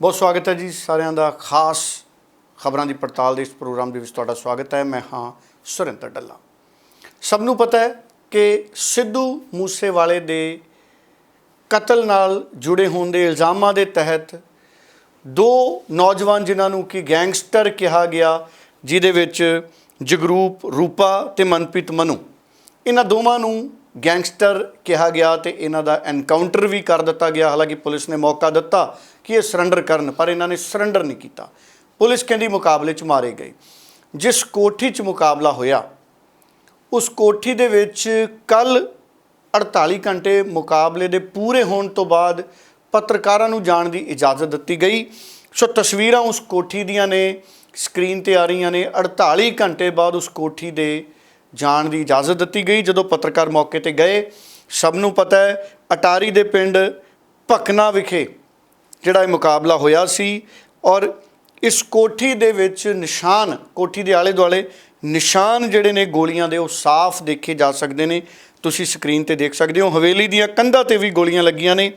बहुत स्वागत है जी सारिਆਂ ਦਾ खास खबरों की पड़ताल इस प्रोग्राम के तुहाडा स्वागत है। मैं हाँ सुरिंदर डल्ला। सबनों पता है कि सिद्धू मूसेवाले दे कतल नाल जुड़े होने के इल्ज़ामां के तहत दो नौजवान जिन्होंने कि गैंगस्टर कहा गया, जिहदे विच जगरूप रूपा ते मनप्रीत मनु, इन्हां दोवां नूं गैंगस्टर कहा गया तो इन्हां दा एनकाउंटर भी कर दिता गया। हालांकि पुलिस ने मौका दिता कि ये सरैंडर करन, पर इन्होंने सरैंडर नहीं किया। पुलिस कहती मुकाबले च मारे गए। जिस कोठी च मुकाबला होया उस कोठी दे विच कल 48 घंटे मुकाबले दे पूरे होने तो बाद पत्रकारां नूं जाण दी इजाज़त दी गई। सो तस्वीरां उस कोठी दियां ने स्क्रीन ते आ रही ने। 48 घंटे बाद उस कोठी दे जाण दी इजाज़त दी गई। जदों पत्रकार मौके ते गए, सबनों पता है अटारी दे पिंड भकना विखे जिहड़ा मुकाबला होया सी, और इस कोठी दे विच निशान, कोठी दे आले दुआले निशान जिहड़े ने गोलियां दे, वो साफ देखे जा सकते हैं। तुसीं स्क्रीन ते देख सकते हो। हवेली दीयां कंधां ते भी गोलियां लगियां ने,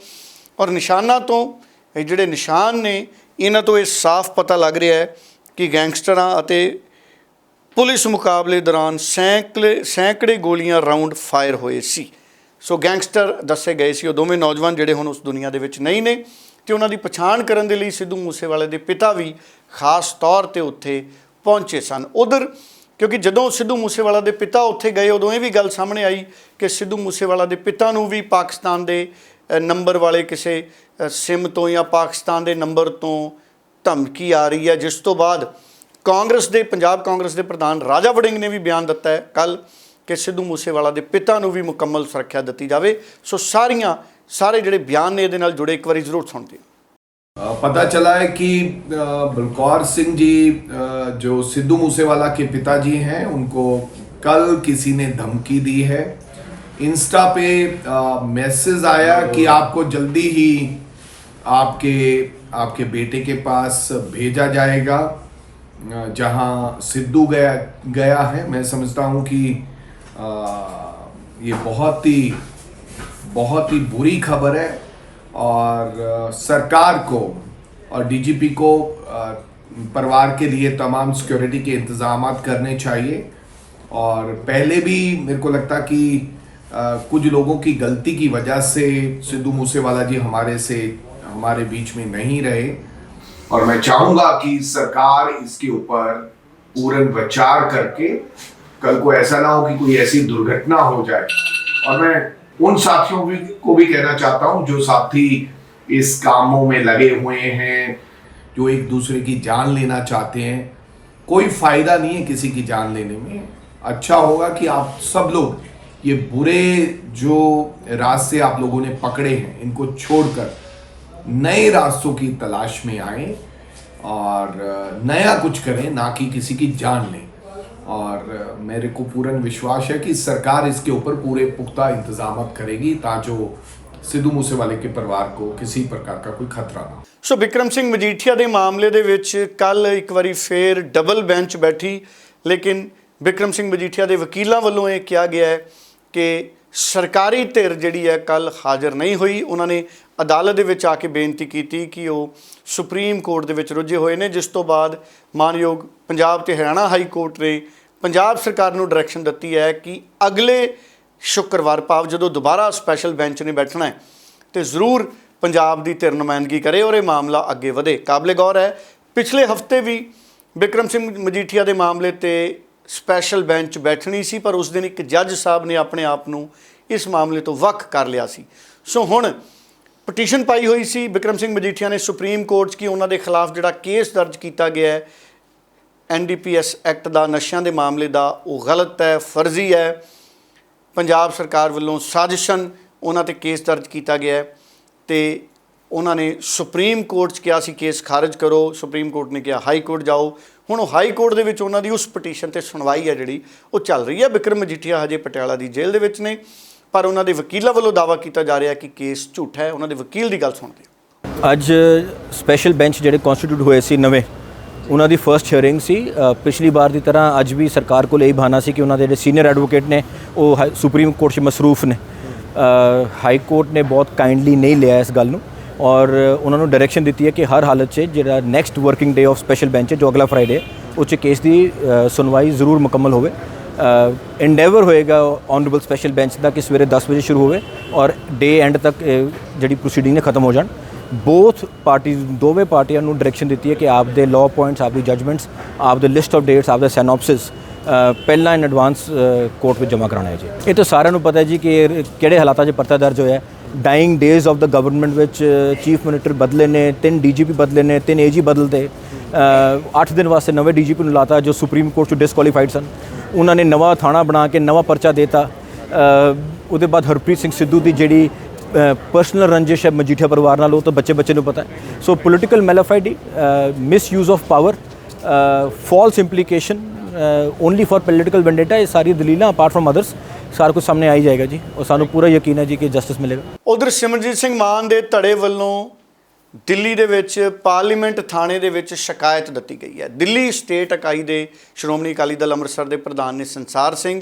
और निशानां तो जिहड़े निशान ने इन्हां तो ये साफ पता लग रहा है कि गैंगस्टरां अते पुलिस मुकाबले दौरान सैकड़े गोलियां राउंड फायर होए सी। सो गैंगस्टर दसे गए सी। वो दोवें नौजवान जिहड़े हुण उस दुनिया दे विच नहीं ने, तो उन्होंने पछाण करन दे लई सिद्धू मूसेवाले के पिता भी खास तौर पर उत्थे पहुँचे सन। उधर क्योंकि जदों सिद्धू मूसेवाला के पिता उत्थे गए, उदों ये भी गल सामने आई कि सिद्धू मूसेवाला के पिता नूं भी पाकिस्तान के नंबर वाले किसी सिम तो या पाकिस्तान के नंबर तो धमकी आ रही है, जिस तो बाद कांग्रेस के पंजाब कांग्रेस के प्रधान राजा वड़िंग ने भी बयान दिता है कल कि सिद्धू मूसेवाला के पिता नूं भी मुकम्मल सुरक्षा दी जाए। सो सारे जिहड़े बयान ने इहदे नाल जुड़े एक बार जरूर सुनते हैं। पता चला है कि बलकौर सिंह जी जो सिद्धू मूसेवाला के पिताजी हैं, उनको कल किसी ने धमकी दी है। इंस्टा पे मैसेज आया कि आपको जल्दी ही आपके बेटे के पास भेजा जाएगा जहां सिद्धू गया है। मैं समझता हूं कि ये बहुत ही बुरी खबर है, और सरकार को और डीजीपी को परिवार के लिए तमाम सिक्योरिटी के इंतजाम करने चाहिए। और पहले भी मेरे को लगता कि कुछ लोगों की गलती की वजह से सिद्धू मूसेवाला जी हमारे बीच में नहीं रहे, और मैं चाहूँगा कि सरकार इसके ऊपर पूर्ण विचार करके कल को ऐसा ना हो कि कोई ऐसी दुर्घटना हो जाए। और मैं उन साथियों को भी कहना चाहता हूं जो साथी इस कामों में लगे हुए हैं, जो एक दूसरे की जान लेना चाहते हैं। कोई फायदा नहीं है किसी की जान लेने में। अच्छा होगा कि आप सब लोग ये बुरे जो रास्ते आप लोगों ने पकड़े हैं, इनको छोड़कर नए रास्तों की तलाश में आए और नया कुछ करें, ना कि किसी की जान लें। और मेरे को पूर्ण विश्वास है कि सरकार इसके ऊपर पूरे पुख्ता इंतजाम करेगी ताकि सिद्धू मूसेवाले के परिवार को किसी प्रकार का कोई खतरा ना हो। सो बिक्रम सिंह मजीठिया के मामले दे विच कल एक बारी फिर डबल बेंच बैठी, लेकिन बिक्रम सिंह मजीठिया के वकीलों वालों ये कहा गया है कि सरकारी धिर जिहड़ी है कल हाज़र नहीं हुई। उन्होंने अदालत दे विच आके बेनती की कि वो सुप्रीम कोर्ट दे विच रुझे हुए ने, जिस तो बाद मानयोग पंजाब ते हरियाणा हाई कोर्ट ने पंजाब सरकार नूं डायरैक्शन दी है कि अगले शुक्रवार भाव जदों दोबारा स्पैशल बेंच ने बैठना है तो जरूर पंजाब की धिर नुमाइंदगी करे और ये मामला अगे वधे। काबिले गौर है पिछले हफ्ते भी बिक्रम सिंह मजीठिया के मामले ते स्पैशल बेंच बैठनी सी, पर उस दिन एक जज साहब ने अपने आप को इस मामले तो वख कर लिया सी। सो हुण पटीशन पाई हुई सी बिक्रम सिंह मजीठिया ने सुप्रीम कोर्ट कि उन्होंने खिलाफ जिहड़ा केस दर्ज किया गया है NDPS एक्ट का नशियां के मामले का, वो गलत है, फर्जी है। पंजाब सरकार वालों साजिशन उन्होंने केस दर्ज किया गया है, तो उन्होंने सुप्रीम कोर्ट च कहा सी केस खारिज करो। सुप्रीम कोर्ट ने कहा हाई कोर्ट जाओ। हुण हाई कोर्ट दे विच उन्हां दी उस पटीशन ते सुनवाई है जिहड़ी वो चल रही है। बिक्रम मजीठिया हजे पटियाला की जेल दे विच ने, पर उन्होंने वकीलों वालों दावा किया जा रहा है कि केस झूठा है। उन्होंने वकील की गल सुनते अज स्पैशल बेंच जिहड़े कॉन्स्टिट्यूट हुए सी नवे, उन्हों की फर्स्ट हियरिंग सी। पिछली बार की तरह अज भी सरकार को यही बहाना सी कि उन्होंने जो सीनियर एडवोकेट ने वो सुप्रीम कोर्ट से मसरूफ ने। हाई कोर्ट ने बहुत काइंडली नहीं लिया इस गल नूं, ਔਰ ਉਹਨਾਂ ਨੂੰ ਡਾਇਰੈਕਸ਼ਨ ਦਿੱਤੀ ਹੈ ਕਿ ਹਰ ਹਾਲਤ 'ਚ ਜਿਹੜਾ next working day of special bench ਹੈ ਜੋ ਅਗਲਾ ਫਰਾਈਡੇ ਉਹ 'ਚ ਕੇਸ ਦੀ ਸੁਣਵਾਈ ਜ਼ਰੂਰ ਮੁਕੰਮਲ ਹੋਵੇ। ਇੰਡੇਵਰ ਹੋਏਗਾ ਆਨਰੇਬਲ ਸਪੈਸ਼ਲ ਬੈਂਚ ਦਾ ਕਿ ਸਵੇਰੇ 10 ਵਜੇ ਸ਼ੁਰੂ ਹੋਵੇ ਔਰ ਡੇ ਐਂਡ ਤੱਕ ਜਿਹੜੀ ਪ੍ਰੋਸੀਡਿੰਗ ਨੇ ਖਤਮ ਹੋ ਜਾਣ। ਬੋਥ ਪਾਰਟੀਜ਼ ਦੋਵੇਂ ਪਾਰਟੀਆਂ ਨੂੰ ਡਾਇਰੈਕਸ਼ਨ ਦਿੱਤੀ ਹੈ ਕਿ ਆਪ ਦੇ ਲਾਅ ਪੁਆਇੰਟਸ, ਆਪ ਦੀ ਜਜਮੈਂਟਸ, ਆਪ ਦੇ ਲਿਸਟ ਆਫ ਡੇਟਸ, ਆਪ ਦਾ ਸਿਨੋਪਸਿਸ ਪਹਿਲਾਂ ਇਨ ਐਡਵਾਂਸ ਕੋਰਟ ਵਿੱਚ ਜਮ੍ਹਾਂ ਕਰਾਉਣਾ ਹੈ ਜੀ। ਇਹ ਤਾਂ ਸਾਰਿਆਂ ਨੂੰ ਪਤਾ ਹੈ ਜੀ ਕਿ ਕਿਹੜੇ ਹਾਲਾਤਾਂ 'ਚ ਪਰਚਾ ਦਰਜ ਹੋਇਆ। Dying days of the government ਵਿੱਚ ਚੀਫ ਮਿਨਿਸਟਰ ਬਦਲੇ ਨੇ, 3 DGP ਬਦਲੇ ਨੇ, 3 AG ਬਦਲਦੇ, 8 ਦਿਨ ਵਾਸਤੇ ਨਵੇਂ DGP ਨੂੰ ਲਾਤਾ ਜੋ ਸੁਪਰੀਮ ਕੋਰਟ 'ਚ ਡਿਸਕੁਆਲੀਫਾਈਡ ਸਨ। ਉਹਨਾਂ ਨੇ ਨਵਾਂ ਥਾਣਾ ਬਣਾ ਕੇ ਨਵਾਂ ਪਰਚਾ ਦੇਤਾ। ਉਹਦੇ ਬਾਅਦ ਹਰਪ੍ਰੀਤ ਸਿੰਘ ਸਿੱਧੂ ਦੀ ਜਿਹੜੀ ਪਰਸਨਲ ਰੰਜਿਸ਼ ਹੈ ਮਜੀਠੀਆ ਪਰਿਵਾਰ ਨਾਲ, ਉਹ ਤਾਂ ਬੱਚੇ ਨੂੰ ਪਤਾ ਹੈ। So political malafide, misuse of power, false implication only for political vendetta, ਇਹ ਸਾਰੀ ਦਲੀਲਾਂ ਅਪਾਰਟ ਫਰਮ ਅਦਰਸ ਸਾਰਾ ਕੁਝ ਸਾਹਮਣੇ ਆ ਹੀ ਜਾਏਗਾ ਜੀ ਔਰ ਸਾਨੂੰ ਪੂਰਾ ਯਕੀਨ ਹੈ ਜੀ ਕਿ ਜਸਟਿਸ ਮਿਲੇਗਾ। ਉਧਰ ਸਿਮਰਜੀਤ ਸਿੰਘ ਮਾਨ ਦੇ ਧੜੇ ਵੱਲੋਂ ਦਿੱਲੀ ਦੇ ਵਿੱਚ ਪਾਰਲੀਮੈਂਟ ਥਾਣੇ ਦੇ ਵਿੱਚ ਸ਼ਿਕਾਇਤ ਦਿੱਤੀ ਗਈ ਹੈ। ਦਿੱਲੀ ਸਟੇਟ ਇਕਾਈ ਦੇ ਸ਼੍ਰੋਮਣੀ ਅਕਾਲੀ ਦਲ ਅੰਮ੍ਰਿਤਸਰ ਦੇ ਪ੍ਰਧਾਨ ਨੇ ਸੰਸਾਰ ਸਿੰਘ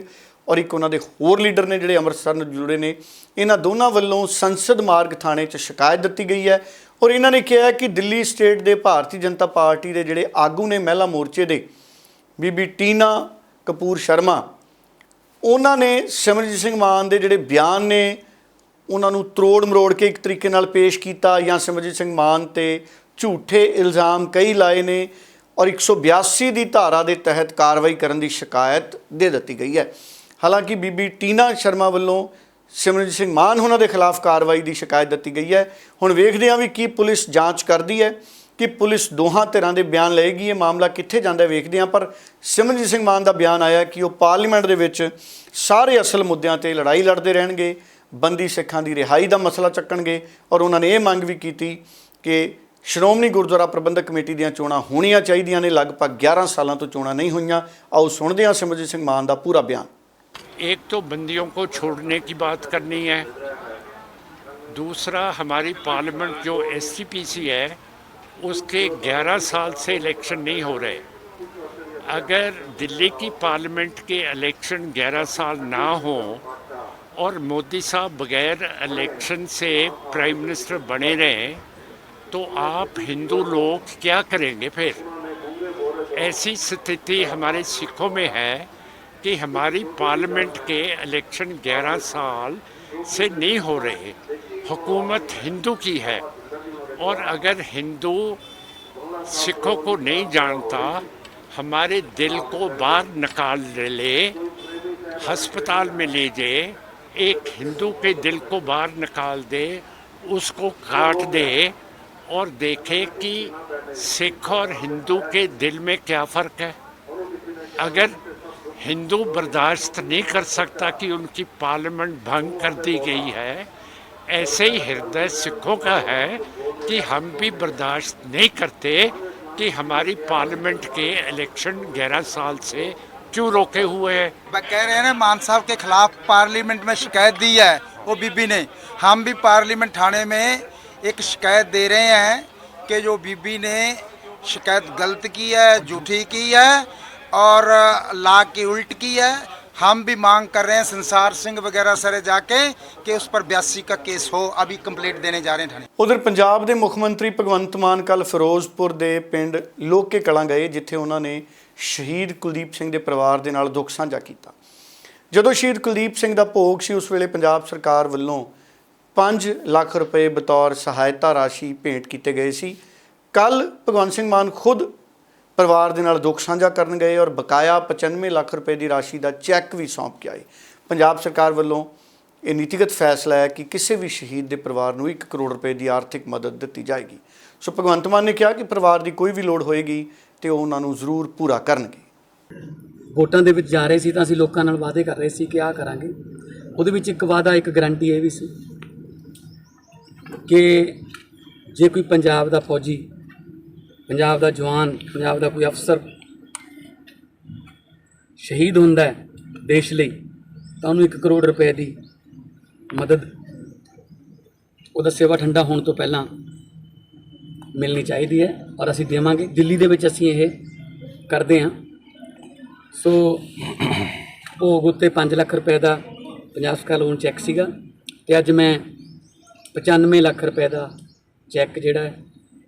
ਔਰ ਇੱਕ ਉਹਨਾਂ ਦੇ ਹੋਰ ਲੀਡਰ ਨੇ ਜਿਹੜੇ ਅੰਮ੍ਰਿਤਸਰ ਨਾਲ ਜੁੜੇ ਨੇ। ਇਹਨਾਂ ਦੋਨਾਂ ਵੱਲੋਂ ਸੰਸਦ ਮਾਰਗ ਥਾਣੇ 'ਚ ਸ਼ਿਕਾਇਤ ਦਿੱਤੀ ਗਈ ਹੈ ਔਰ ਇਹਨਾਂ ਨੇ ਕਿਹਾ ਕਿ ਦਿੱਲੀ ਸਟੇਟ ਦੇ ਭਾਰਤੀ ਜਨਤਾ ਪਾਰਟੀ ਦੇ ਜਿਹੜੇ ਆਗੂ ਨੇ ਮਹਿਲਾ ਮੋਰਚੇ ਦੇ ਬੀਬੀ ਟੀਨਾ ਕਪੂਰ ਸ਼ਰਮਾ, ਉਹਨਾਂ ਨੇ ਸਿਮਰਜੀਤ ਸਿੰਘ ਮਾਨ ਦੇ ਜਿਹੜੇ ਬਿਆਨ ਨੇ ਉਹਨਾਂ ਨੂੰ ਤਰੋੜ ਮਰੋੜ ਕੇ ਇੱਕ ਤਰੀਕੇ ਨਾਲ ਪੇਸ਼ ਕੀਤਾ ਜਾਂ ਸਿਮਰਜੀਤ ਸਿੰਘ ਮਾਨ 'ਤੇ ਝੂਠੇ ਇਲਜ਼ਾਮ ਕਈ ਲਾਏ ਨੇ ਔਰ 182 ਦੀ ਧਾਰਾ ਦੇ ਤਹਿਤ ਕਾਰਵਾਈ ਕਰਨ ਦੀ ਸ਼ਿਕਾਇਤ ਦੇ ਦਿੱਤੀ ਗਈ ਹੈ। ਹਾਲਾਂਕਿ ਬੀਬੀ ਟੀਨਾ ਸ਼ਰਮਾ ਵੱਲੋਂ ਸਿਮਰਜੀਤ ਸਿੰਘ ਮਾਨ ਉਹਨਾਂ ਦੇ ਖਿਲਾਫ ਕਾਰਵਾਈ ਦੀ ਸ਼ਿਕਾਇਤ ਦਿੱਤੀ ਗਈ ਹੈ। ਹੁਣ ਵੇਖਦੇ ਹਾਂ ਵੀ ਕੀ ਪੁਲਿਸ ਜਾਂਚ ਕਰਦੀ ਹੈ, ਕਿ ਪੁਲਿਸ ਦੋਹਾਂ ਧਿਰਾਂ ਦੇ ਬਿਆਨ ਲਏਗੀ, ਇਹ ਮਾਮਲਾ ਕਿੱਥੇ ਜਾਂਦਾ ਵੇਖਦੇ ਹਾਂ। ਪਰ ਸਿਮਰਜੀਤ ਸਿੰਘ ਮਾਨ ਦਾ ਬਿਆਨ ਆਇਆ ਕਿ ਉਹ ਪਾਰਲੀਮੈਂਟ ਦੇ ਵਿੱਚ ਸਾਰੇ ਅਸਲ ਮੁੱਦਿਆਂ 'ਤੇ ਲੜਾਈ ਲੜਦੇ ਰਹਿਣਗੇ, ਬੰਦੀ ਸਿੱਖਾਂ ਦੀ ਰਿਹਾਈ ਦਾ ਮਸਲਾ ਚੱਕਣਗੇ ਔਰ ਉਹਨਾਂ ਨੇ ਇਹ ਮੰਗ ਵੀ ਕੀਤੀ ਕਿ ਸ਼੍ਰੋਮਣੀ ਗੁਰਦੁਆਰਾ ਪ੍ਰਬੰਧਕ ਕਮੇਟੀ ਦੀਆਂ ਚੋਣਾਂ ਹੋਣੀਆਂ ਚਾਹੀਦੀਆਂ ਨੇ। ਲਗਭਗ 11 ਸਾਲਾਂ ਤੋਂ ਚੋਣਾਂ ਨਹੀਂ ਹੋਈਆਂ। ਆਓ ਸੁਣਦੇ ਹਾਂ ਸਿਮਰਜੀਤ ਸਿੰਘ ਮਾਨ ਦਾ ਪੂਰਾ ਬਿਆਨ। एक तो बंदियों को छोड़ने की बात करनी है, दूसरा हमारी पार्लियामेंट जो SCPC है उसके 11 साल से इलेक्शन नहीं हो रहे। अगर दिल्ली की पार्लियामेंट के इलेक्शन 11 साल ना हो और मोदी साहब बगैर इलेक्शन से प्राइम मिनिस्टर बने रहें तो आप हिंदू लोग क्या करेंगे फिर? ऐसी स्थिति हमारे सिखों में है कि हमारी पार्लियामेंट के इलेक्शन 11 साल से नहीं हो रहे। हुकूमत हिंदू की है और अगर हिंदू सिखों को नहीं जानता, हमारे दिल को बाहर निकाल ले, अस्पताल में ले जाए, एक हिंदू के दिल को बाहर निकाल दे, उसको काट दे और देखे कि सिख और हिंदू के दिल में क्या फ़र्क है। अगर हिंदू बर्दाश्त नहीं कर सकता कि उनकी पार्लियामेंट भंग कर दी गई है, ऐसे ही हृदय सिखों का है कि हम भी बर्दाश्त नहीं करते कि हमारी पार्लियामेंट के इलेक्शन 11 साल से क्यों रोके हुए हैं। कह रहे हैं ना मान साहब के खिलाफ पार्लियामेंट में शिकायत दी है वो बीबी ने, हम भी पार्लियामेंट थाने में एक शिकायत दे रहे हैं कि जो बीबी ने शिकायत गलत की है, झूठी की है और ला की उल्ट की है। हम भी मांग कर रहे हैं संसार सिंह वगैरह सरे जाके कि उस पर 82 का केस हो। अभी कंप्लेंट देने जा रहे हैं थाने। उधर पंजाब के मुख्य मंत्री भगवंत मान कल फिरोजपुर के पिंड लोके कलां गए जिथे उन्होंने शहीद कुलदीप सिंह के परिवार के नाल दुख साझा किया। जदों शहीद कुलदीप सिंह का भोग सी उस वेले पंजाब सरकार वालों 5 लाख रुपए बतौर सहायता राशि भेंट किए गए सी। कल भगवंत सिंह मान खुद परिवार के नाल दुख साझा करन गए और बकाया 95 लाख रुपए की राशि का चैक भी सौंप के आए। पंजाब सरकार वालों ये नीतिगत फैसला है कि किसी भी शहीद के परिवार को 1 करोड़ रुपए की आर्थिक मदद दी जाएगी। सो भगवंत मान ने कहा कि परिवार की कोई भी लोड़ होएगी तो उन्होंने जरूर पूरा करनगे। ਵੋਟਾਂ ਦੇ ਵਿੱਚ ਜਾ ਰਹੇ ਸੀ ਤਾਂ ਅਸੀਂ ਲੋਕਾਂ ਨਾਲ ਵਾਅਦੇ ਕਰ ਰਹੇ ਸੀ ਕਿ ਆਹ ਕਰਾਂਗੇ। ਉਹਦੇ ਵਿੱਚ ਇੱਕ ਵਾਅਦਾ, ਇੱਕ ਗਰੰਟੀ ਇਹ ਵੀ ਸੀ ਕਿ ਜੇ ਕੋਈ ਪੰਜਾਬ ਦਾ ਫੌਜੀ, ਪੰਜਾਬ ਦਾ ਜਵਾਨ, ਪੰਜਾਬ ਦਾ ਕੋਈ ਅਫਸਰ ਸ਼ਹੀਦ ਹੁੰਦਾ ਹੈ ਦੇਸ਼ ਲਈ ਤਾਂ ਉਹਨੂੰ 1 ਕਰੋੜ ਰੁਪਏ ਦੀ ਮਦਦ ਉਹਦਾ ਸੇਵਾ ਠੰਡਾ ਹੋਣ ਤੋਂ ਪਹਿਲਾਂ ਮਿਲਣੀ ਚਾਹੀਦੀ ਹੈ ਔਰ ਅਸੀਂ ਦੇਵਾਂਗੇ। ਦਿੱਲੀ ਦੇ ਵਿੱਚ ਅਸੀਂ ਇਹ ਕਰਦੇ ਹਾਂ। ਸੋ ਭੋਗ ਉੱਤੇ 5 ਲੱਖ ਰੁਪਏ ਦਾ ਪੰਜਾਬ ਸਰਕਾਰ ਲੋਨ ਚੈੱਕ ਸੀਗਾ ਅਤੇ ਅੱਜ ਮੈਂ 95 ਲੱਖ ਰੁਪਏ ਦਾ ਚੈੱਕ ਜਿਹੜਾ ਹੈ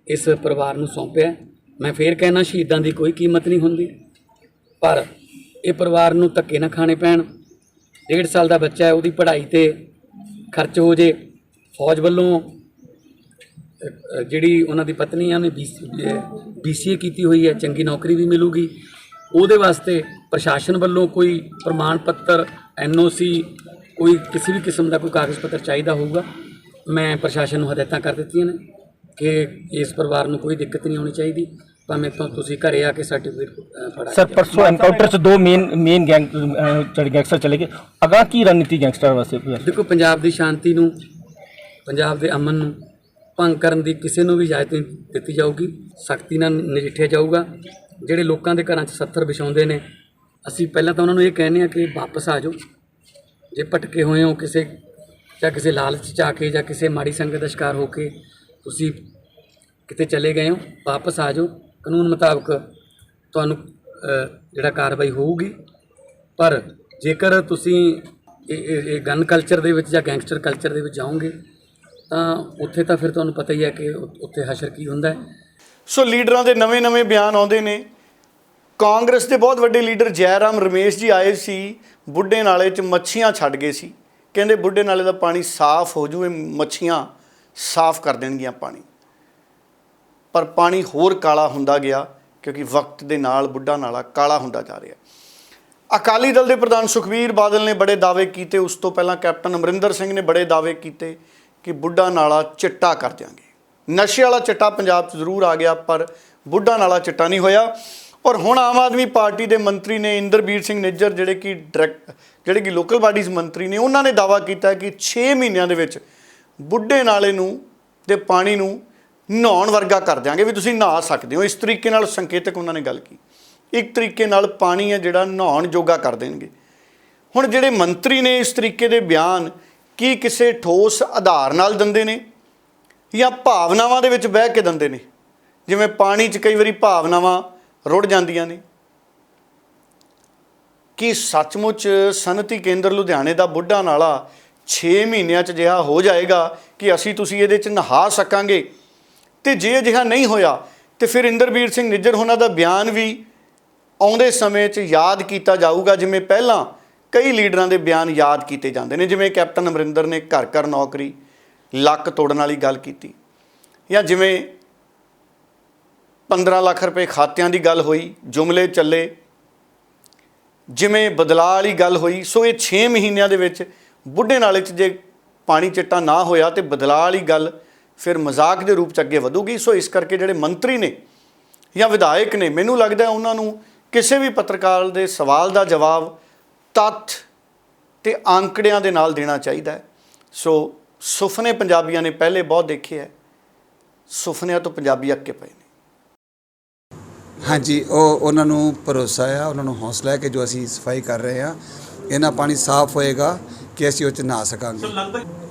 ਇਸ ਪਰਿਵਾਰ ਨੂੰ ਸੌਂਪਿਆ। ਮੈਂ ਫੇਰ ਕਹਿਣਾ, ਸ਼ਹੀਦਾਂ ਦੀ ਕੋਈ ਕੀਮਤ ਨਹੀਂ ਹੁੰਦੀ, ਪਰ ਇਹ ਪਰਿਵਾਰ ਨੂੰ ਧੱਕੇ ਨਾ ਖਾਣੇ ਪੈਣ। 1.5 ਸਾਲ ਦਾ ਬੱਚਾ ਹੈ, ਉਹਦੀ ਪੜ੍ਹਾਈ ਤੇ ਖਰਚ ਹੋ ਜੇ। ਫੌਜ ਵੱਲੋਂ ਜਿਹੜੀ ਉਹਨਾਂ ਦੀ ਪਤਨੀ ਆ ਉਹਨੇ BCA ਕੀਤੀ ਹੋਈ ਹੈ, ਚੰਗੀ ਨੌਕਰੀ ਵੀ ਮਿਲੂਗੀ। ਉਹਦੇ ਵਾਸਤੇ ਪ੍ਰਸ਼ਾਸਨ ਵੱਲੋਂ ਕੋਈ ਪ੍ਰਮਾਣ ਪੱਤਰ, NOC, ਕੋਈ ਕਿਸੇ ਵੀ ਕਿਸਮ ਦਾ ਕੋਈ ਕਾਗਜ਼ ਪੱਤਰ ਚਾਹੀਦਾ ਹੋਊਗਾ, ਮੈਂ ਪ੍ਰਸ਼ਾਸਨ ਨੂੰ ਹਦਾਇਤਾਂ ਕਰ ਦਿੱਤੀਆਂ ਨੇ ਕਿ ਇਸ ਪਰਿਵਾਰ ਨੂੰ ਕੋਈ ਦਿੱਕਤ ਨਹੀਂ ਹੋਣੀ ਚਾਹੀਦੀ। ਭਾਵੇਂ ਤੋਂ ਤੁਸੀਂ ਘਰੇ ਆ ਕੇ ਸਰਟੀਫਿਕੇਟ ਫੜਾ। ਸਰ परसों एनकाउंटर से 2 मेन गैंगस्टर चले गए, अगला की रणनीति गैंगस्टर वास्ते? ਦੇਖੋ, ਪੰਜਾਬ ਦੀ ਸ਼ਾਂਤੀ ਨੂੰ, ਪੰਜਾਬ ਦੇ ਅਮਨ ਨੂੰ ਭੰਗ ਕਰਨ ਦੀ ਕਿਸੇ ਨੂੰ ਵੀ ਇਜਾਜ਼ਤ ਨਹੀਂ ਦਿੱਤੀ ਜਾਊਗੀ। ਸਖਤੀ ਨਾਲ ਨਜਿੱਠਿਆ ਜਾਊਗਾ। ਜਿਹੜੇ ਲੋਕਾਂ ਦੇ ਘਰਾਂ 'ਚ 70 ਵਿਛਾਉਂਦੇ ਨੇ, ਅਸੀਂ ਪਹਿਲਾਂ ਤਾਂ ਉਹਨਾਂ ਨੂੰ ਇਹ ਕਹਿੰਦੇ ਹਾਂ ਕਿ ਵਾਪਸ ਆ ਜਾਓ। ਜੇ ਭਟਕੇ ਹੋਏ ਹੋ ਕਿਸੇ ਲਾਲਚ 'ਚ ਆ ਕੇ ਜਾਂ ਕਿਸੇ ਮਾੜੀ ਸੰਗਤ ਦਾ ਸ਼ਿਕਾਰ ਹੋ ਕੇ ਤੁਸੀਂ ਕਿਤੇ ਚਲੇ ਗਏ ਹੋ, ਵਾਪਸ ਆ ਜਾਓ। ਕਾਨੂੰਨ ਮੁਤਾਬਕ ਤੁਹਾਨੂੰ ਜਿਹੜਾ ਕਾਰਵਾਈ ਹੋਊਗੀ। ਪਰ ਜੇਕਰ ਤੁਸੀਂ ਇਹ ਗਨ ਕਲਚਰ ਦੇ ਵਿੱਚ ਜਾਂ ਗੈਂਗਸਟਰ ਕਲਚਰ ਦੇ ਵਿੱਚ ਜਾਓਗੇ ਤਾਂ ਉੱਥੇ ਤਾਂ ਫਿਰ ਤੁਹਾਨੂੰ ਪਤਾ ਹੀ ਹੈ ਕਿ ਉੱਥੇ ਹਸ਼ਰ ਕੀ ਹੁੰਦਾ ਹੈ। ਸੋ ਲੀਡਰਾਂ ਦੇ ਨਵੇਂ ਬਿਆਨ ਆਉਂਦੇ ਨੇ। ਕਾਂਗਰਸ ਦੇ ਬਹੁਤ ਵੱਡੇ ਲੀਡਰ ਜੈਰਾਮ ਰਮੇਸ਼ ਜੀ ਆਏ ਸੀ, ਬੁੱਢੇ ਨਾਲੇ 'ਚ ਮੱਛੀਆਂ ਛੱਡ ਗਏ ਸੀ। ਕਹਿੰਦੇ ਬੁੱਢੇ ਨਾਲੇ ਦਾ ਪਾਣੀ ਸਾਫ਼ ਹੋ ਜੂ, ਇਹ ਮੱਛੀਆਂ ਸਾਫ਼ ਕਰ ਦੇਣਗੀਆਂ ਪਾਣੀ। ਪਰ ਪਾਣੀ ਹੋਰ ਕਾਲਾ ਹੁੰਦਾ ਗਿਆ ਕਿਉਂਕਿ ਵਕਤ ਦੇ ਨਾਲ ਬੁੱਢਾ ਨਾਲਾ ਕਾਲਾ ਹੁੰਦਾ ਜਾ ਰਿਹਾ। ਅਕਾਲੀ ਦਲ ਦੇ ਪ੍ਰਧਾਨ ਸੁਖਬੀਰ ਬਾਦਲ ਨੇ ਬੜੇ ਦਾਅਵੇ ਕੀਤੇ, ਉਸ ਤੋਂ ਪਹਿਲਾਂ ਕੈਪਟਨ ਅਮਰਿੰਦਰ ਸਿੰਘ ਨੇ ਬੜੇ ਦਾਅਵੇ ਕੀਤੇ ਕਿ ਬੁੱਢਾ ਨਾਲਾ ਚਿੱਟਾ ਕਰ ਦਿਆਂਗੇ। ਨਸ਼ੇ ਵਾਲਾ ਚਿੱਟਾ ਪੰਜਾਬ 'ਚ ਜ਼ਰੂਰ ਆ ਗਿਆ ਪਰ ਬੁੱਢਾ ਨਾਲਾ ਚਿੱਟਾ ਨਹੀਂ ਹੋਇਆ। ਔਰ ਹੁਣ ਆਮ ਆਦਮੀ ਪਾਰਟੀ ਦੇ ਮੰਤਰੀ ਨੇ ਇੰਦਰਬੀਰ ਸਿੰਘ ਨਿੱਜਰ, ਜਿਹੜੇ ਕਿ ਲੋਕਲ ਬਾਡੀਜ਼ ਮੰਤਰੀ ਨੇ, ਉਹਨਾਂ ਨੇ ਦਾਅਵਾ ਕੀਤਾ ਕਿ 6 ਮਹੀਨਿਆਂ ਦੇ ਵਿੱਚ ਬੁੱਢੇ ਨਾਲੇ ਨੂੰ ਤੇ ਪਾਣੀ ਨੂੰ ਨਹਾਉਣ ਵਰਗਾ ਕਰ ਦਿਆਂਗੇ, ਵੀ ਤੁਸੀਂ ਨਹਾ ਸਕਦੇ ਹੋ। ਇਸ ਤਰੀਕੇ ਨਾਲ ਸੰਕੇਤਕ ਉਹਨਾਂ ਨੇ ਗੱਲ ਕੀ, ਇੱਕ ਤਰੀਕੇ ਨਾਲ ਪਾਣੀ ਹੈ ਜਿਹੜਾ ਨਹਾਉਣ ਜੋਗਾ ਕਰ ਦੇਣਗੇ। ਹੁਣ ਜਿਹੜੇ ਮੰਤਰੀ ਨੇ ਇਸ ਤਰੀਕੇ ਦੇ ਬਿਆਨ ਕੀ ਕਿਸੇ ਠੋਸ ਆਧਾਰ ਨਾਲ ਦਿੰਦੇ ਨੇ ਜਾਂ ਭਾਵਨਾਵਾਂ ਦੇ ਵਿੱਚ ਬਹਿ ਕੇ ਦਿੰਦੇ ਨੇ? ਜਿਵੇਂ ਪਾਣੀ 'ਚ ਕਈ ਵਾਰੀ ਭਾਵਨਾਵਾਂ ਰੁੜ ਜਾਂਦੀਆਂ ਨੇ। ਕੀ ਸੱਚਮੁੱਚ ਸਨਅਤੀ ਕੇਂਦਰ ਲੁਧਿਆਣੇ ਦਾ ਬੁੱਢਾ ਨਾਲਾ 6 ਮਹੀਨਿਆਂ 'ਚ ਅਜਿਹਾ ਹੋ ਜਾਏਗਾ ਕਿ ਅਸੀਂ ਤੁਸੀਂ ਇਹਦੇ 'ਚ ਨਹਾ ਸਕਾਂਗੇ? ਤੇ ਜੇ ਅਜਿਹਾ ਨਹੀਂ ਹੋਇਆ ਤੇ ਫਿਰ ਇੰਦਰਬੀਰ ਸਿੰਘ ਨਿੱਜਰ ਉਹਨਾਂ ਦਾ ਬਿਆਨ ਵੀ ਆਉਂਦੇ ਸਮੇਂ 'ਚ ਯਾਦ ਕੀਤਾ ਜਾਊਗਾ, ਜਿਵੇਂ ਪਹਿਲਾਂ ਕਈ ਲੀਡਰਾਂ ਦੇ ਬਿਆਨ ਯਾਦ ਕੀਤੇ ਜਾਂਦੇ ਨੇ। ਜਿਵੇਂ ਕੈਪਟਨ ਅਮਰਿੰਦਰ ਨੇ ਘਰ ਘਰ ਨੌਕਰੀ, ਲੱਕ ਤੋੜਨ ਵਾਲੀ ਗੱਲ ਕੀਤੀ, ਜਾਂ ਜਿਵੇਂ 15 ਲੱਖ ਰੁਪਏ ਖਾਤਿਆਂ ਦੀ ਗੱਲ ਹੋਈ, ਜੁਮਲੇ ਚੱਲੇ, ਜਿਵੇਂ ਬਦਲਾਅ ਵਾਲੀ ਗੱਲ ਹੋਈ। ਸੋ ਇਹ 6 ਮਹੀਨਿਆਂ ਦੇ ਵਿੱਚ ਬੁੱਢੇ ਨਾਲੇ 'ਚ ਜੇ ਪਾਣੀ ਚਿੱਟਾ ਨਾ ਹੋਇਆ ਤੇ ਬਦਲਾਅ ਵਾਲੀ ਗੱਲ ਫਿਰ ਮਜ਼ਾਕ ਦੇ ਰੂਪ 'ਚ ਅੱਗੇ ਵਧੂਗੀ। ਸੋ ਇਸ ਕਰਕੇ ਜਿਹੜੇ ਮੰਤਰੀ ਨੇ ਜਾਂ ਵਿਧਾਇਕ ਨੇ, ਮੈਨੂੰ ਲੱਗਦਾ ਉਹਨਾਂ ਨੂੰ ਕਿਸੇ ਵੀ ਪੱਤਰਕਾਰ ਦੇ ਸਵਾਲ ਦਾ ਜਵਾਬ ਤੱਥ ਤੇ ਆંકੜਿਆਂ ਦੇ ਨਾਲ ਦੇਣਾ ਚਾਹੀਦਾ ਹੈ। ਸੋ ਸੁਪਨੇ ਪੰਜਾਬੀਆਂ ਨੇ ਪਹਿਲੇ ਬਹੁਤ ਦੇਖੇ ਹੈ, ਸੁਪਨਿਆਂ ਤੋਂ ਪੰਜਾਬੀ ਅੱਕੇ ਪਏ ਨੇ। ਹਾਂਜੀ, ਉਹਨਾਂ ਨੂੰ ਭਰੋਸਾ ਆ, ਉਹਨਾਂ ਨੂੰ ਹੌਸਲਾ ਹੈ ਕਿ ਜੋ ਅਸੀਂ ਸਫਾਈ ਕਰ ਰਹੇ ਹਾਂ ਇਹਨਾਂ ਪਾਣੀ ਸਾਫ਼ ਹੋਏਗਾ ਕਿ ਅਸੀਂ ਉਹ 'ਚ ਨਹਾ ਸਕਾਂਗੇ।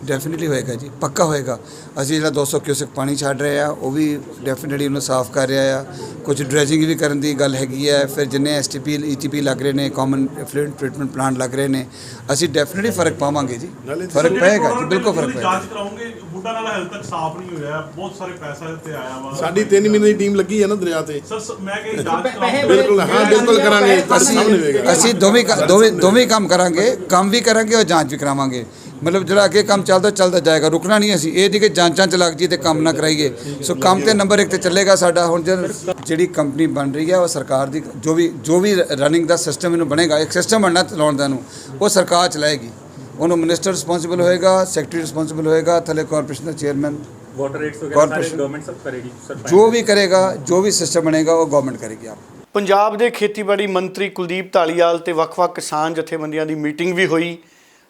ਡੈਫੀਨਿਟਲੀ ਹੋਏਗਾ ਜੀ, ਪੱਕਾ ਹੋਏਗਾ। ਅਸੀਂ ਜਿਹੜਾ 200 ਕਿਊਸੈਕ ਪਾਣੀ ਛੱਡ ਰਹੇ ਆ ਉਹ ਵੀ ਡੈਫੀਨਿਟਲੀ ਉਹਨੂੰ ਸਾਫ਼ ਕਰ ਰਿਹਾ ਆ। ਕੁਝ ਡਰੈਜਿੰਗ ਵੀ ਕਰਨ ਦੀ ਗੱਲ ਹੈਗੀ ਹੈ। ਫਿਰ ਜਿੰਨੇ STP ETP ਲੱਗ ਰਹੇ ਨੇ, ਕਾਮਨ ਐਫਲੂਐਂਟ ਟ੍ਰੀਟਮੈਂਟ ਪਲਾਂਟ ਲੱਗ ਰਹੇ ਨੇ, ਅਸੀਂ ਡੈਫੀਨਿਟਲੀ ਫਰਕ ਪਾਵਾਂਗੇ ਜੀ, ਫਰਕ ਪਏਗਾ ਜੀ, ਬਿਲਕੁਲ ਫਰਕ ਪਏਗਾ। ਜਾਂਚ ਕਰਾਉਂਗੇ, ਬੁੱਢਾ ਨਾਲਾ ਹਾਲੇ ਤੱਕ ਸਾਫ਼ ਨਹੀਂ ਹੋਇਆ, ਬਹੁਤ ਸਾਰੇ ਪੈਸਾ ਇੱਥੇ ਆਇਆ ਵਾ। ਸਾਡੀ 3 ਮਹੀਨੇ ਦੀ ਟੀਮ ਲੱਗੀ ਹੈ ਨਾ ਦਰਿਆ ਤੇ। ਸਰ ਮੈਂ ਕਿ ਜਾਂਚ ਕਰਾਉਂਗੇ, ਬਿਲਕੁਲ, ਹਾਂ ਬਿਲਕੁਲ ਕਰਾਂਗੇ। ਅਸੀਂ ਦੋਵੇਂ ਕੰਮ ਕਰਾਂਗੇ, ਕੰਮ ਵੀ ਕਰਾਂਗੇ ਔਰ ਜਾਂਚ ਵੀ ਕਰਾਵਾਂਗੇ। ਮਤਲਬ ਜਿਹੜਾ ਅੱਗੇ ਕੰਮ ਚੱਲਦਾ ਜਾਏਗਾ, ਰੁਕਣਾ ਨਹੀਂ ਅਸੀਂ। ਇਹ ਨਹੀਂ ਕਿ ਜਾਂਚਾਂ 'ਚ ਲੱਗ ਜੀ ਤੇ ਕੰਮ ਨਾ ਕਰਾਈਏ। ਸੋ ਕੰਮ ਤੇ ਨੰਬਰ 1 ਤੇ ਚੱਲੇਗਾ ਸਾਡਾ। ਹੁਣ ਜਿਹੜੀ ਕੰਪਨੀ ਬਣ ਰਹੀ ਹੈ ਉਹ ਸਰਕਾਰ ਦੀ, ਜੋ ਵੀ ਰਨਿੰਗ ਦਾ ਸਿਸਟਮ ਇਹਨੂੰ ਬਣੇਗਾ, ਇੱਕ ਸਿਸਟਮ ਬਣਨਾ ਚਲਾਉਣ ਦਾ ਨੂੰ, ਉਹ ਸਰਕਾਰ ਚਲਾਏਗੀ। ਉਹਨੂੰ ਮਿਨਿਸਟਰ ਰਿਸਪੌਂਸਿਬਲ ਹੋਏਗਾ, ਸੈਕਟਰੀ ਰਿਸਪੌਂਸਿਬਲ ਹੋਏਗਾ, ਥੱਲੇ ਕਾਰਪੋਰੇਸ਼ਨ ਦਾ ਚੇਅਰਮੈਨ, ਵਾਟਰ ਰੇਟਸ ਵਗੈरह ਸਾਰੇ ਗਵਰਨਮੈਂਟ ਸਭ ਕਰੇਗੀ। ਜੋ ਵੀ ਕਰੇਗਾ, ਜੋ ਵੀ ਸਿਸਟਮ ਬਣੇਗਾ ਉਹ ਗਵਰਨਮੈਂਟ ਕਰੇਗੀ। ਪੰਜਾਬ ਦੇ ਖੇਤੀਬਾੜੀ ਮੰਤਰੀ ਕੁਲਦੀਪ ਢਾਲੀਵਾਲ ਤੇ ਵੱਖ-ਵੱਖ ਕਿਸਾਨ ਜਥੇਬੰਦੀਆਂ ਦੀ ਮੀਟਿੰਗ ਵੀ ਹੋਈ।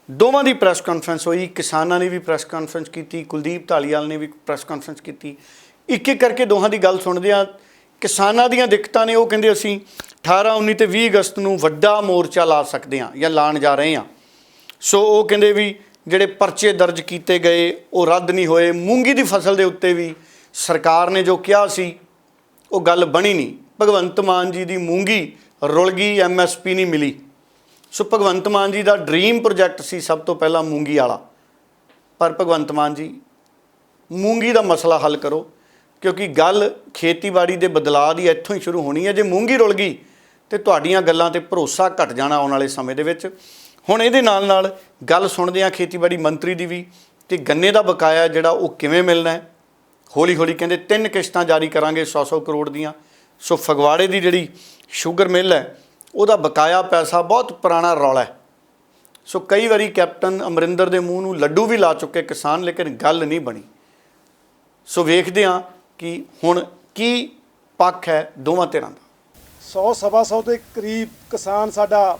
ਦੋਵਾਂ ਦੀ ਪ੍ਰੈਸ ਕਾਨਫਰੰਸ ਹੋਈ। ਕਿਸਾਨਾਂ ਨੇ ਵੀ ਪ੍ਰੈਸ ਕਾਨਫਰੰਸ ਕੀਤੀ, ਕੁਲਦੀਪ ਢਾਲੀਵਾਲ ਨੇ ਵੀ ਪ੍ਰੈਸ ਕਾਨਫਰੰਸ ਕੀਤੀ। ਇੱਕ ਇੱਕ ਕਰਕੇ ਦੋਹਾਂ ਦੀ ਗੱਲ ਸੁਣਦੇ ਹਾਂ। ਕਿਸਾਨਾਂ ਦੀਆਂ ਦਿੱਕਤਾਂ ਨੇ, ਉਹ ਕਹਿੰਦੇ ਅਸੀਂ 18, 19 ਤੇ 20 ਅਗਸਤ ਨੂੰ ਵੱਡਾ ਮੋਰਚਾ ਲਾ ਸਕਦੇ ਹਾਂ ਜਾਂ ਲਾਣ ਜਾ ਰਹੇ ਹਾਂ। ਸੋ ਉਹ ਕਹਿੰਦੇ ਵੀ ਜਿਹੜੇ ਪਰਚੇ ਦਰਜ ਕੀਤੇ ਗਏ ਉਹ ਰੱਦ ਨਹੀਂ ਹੋਏ। ਮੂੰਗੀ ਦੀ ਫਸਲ ਦੇ ਉੱਤੇ ਵੀ ਸਰਕਾਰ ਨੇ ਜੋ ਕਿਹਾ ਸੀ ਉਹ ਗੱਲ ਬਣੀ ਨਹੀਂ। ਭਗਵੰਤ ਮਾਨ ਜੀ ਦੀ ਮੂੰਗੀ ਰੁਲ ਗਈ, MSP ਨਹੀਂ ਮਿਲੀ। ਸੋ ਭਗਵੰਤ ਮਾਨ ਜੀ ਦਾ ਡ੍ਰੀਮ ਪ੍ਰੋਜੈਕਟ ਸੀ ਸਭ ਤੋਂ ਪਹਿਲਾਂ ਮੂੰਗੀ ਵਾਲਾ, ਪਰ ਭਗਵੰਤ ਮਾਨ ਜੀ ਮੂੰਗੀ ਦਾ ਮਸਲਾ ਹੱਲ ਕਰੋ, ਕਿਉਂਕਿ ਗੱਲ ਖੇਤੀਬਾੜੀ ਦੇ ਬਦਲਾਅ ਦੀ ਇੱਥੋਂ ਹੀ ਸ਼ੁਰੂ ਹੋਣੀ ਹੈ। ਜੇ ਮੂੰਗੀ ਰੁਲ ਗਈ ਤੇ ਤੁਹਾਡੀਆਂ ਗੱਲਾਂ ਤੇ ਭਰੋਸਾ ਘਟ ਜਾਣਾ ਆਉਣ ਵਾਲੇ ਸਮੇਂ ਦੇ ਵਿੱਚ। ਹੁਣ ਇਹਦੇ ਨਾਲ ਗੱਲ ਸੁਣਦੇ ਹਾਂ ਖੇਤੀਬਾੜੀ ਮੰਤਰੀ ਦੀ ਵੀ, ਤੇ ਗੰਨੇ ਦਾ ਬਕਾਇਆ ਜਿਹੜਾ ਉਹ ਕਿਵੇਂ ਮਿਲਣਾ ਹੈ। ਹੌਲੀ ਕਹਿੰਦੇ 3 ਕਿਸ਼ਤਾਂ ਜਾਰੀ ਕਰਾਂਗੇ 100 ਕਰੋੜ ਦੀਆਂ। ਸੋ ਫਗਵਾੜੇ ਦੀ ਜਿਹੜੀ ਸ਼ੂਗਰ ਮਿੱਲ ਹੈ ਉਹਦਾ ਬਕਾਇਆ ਪੈਸਾ ਬਹੁਤ ਪੁਰਾਣਾ ਰੌਲਾ ਹੈ। ਸੋ ਕਈ ਵਾਰੀ ਕੈਪਟਨ ਅਮਰਿੰਦਰ ਦੇ ਮੂੰਹ ਨੂੰ ਲੱਡੂ ਵੀ ਲਾ ਚੁੱਕੇ ਕਿਸਾਨ, ਲੇਕਿਨ ਗੱਲ ਨਹੀਂ ਬਣੀ। ਸੋ ਵੇਖਦੇ ਹਾਂ ਕਿ ਹੁਣ ਕੀ ਪੱਖ ਹੈ ਦੋਵਾਂ ਧਿਰਾਂ ਦਾ। 100-125 ਦੇ ਕਰੀਬ ਕਿਸਾਨ ਸਾਡਾ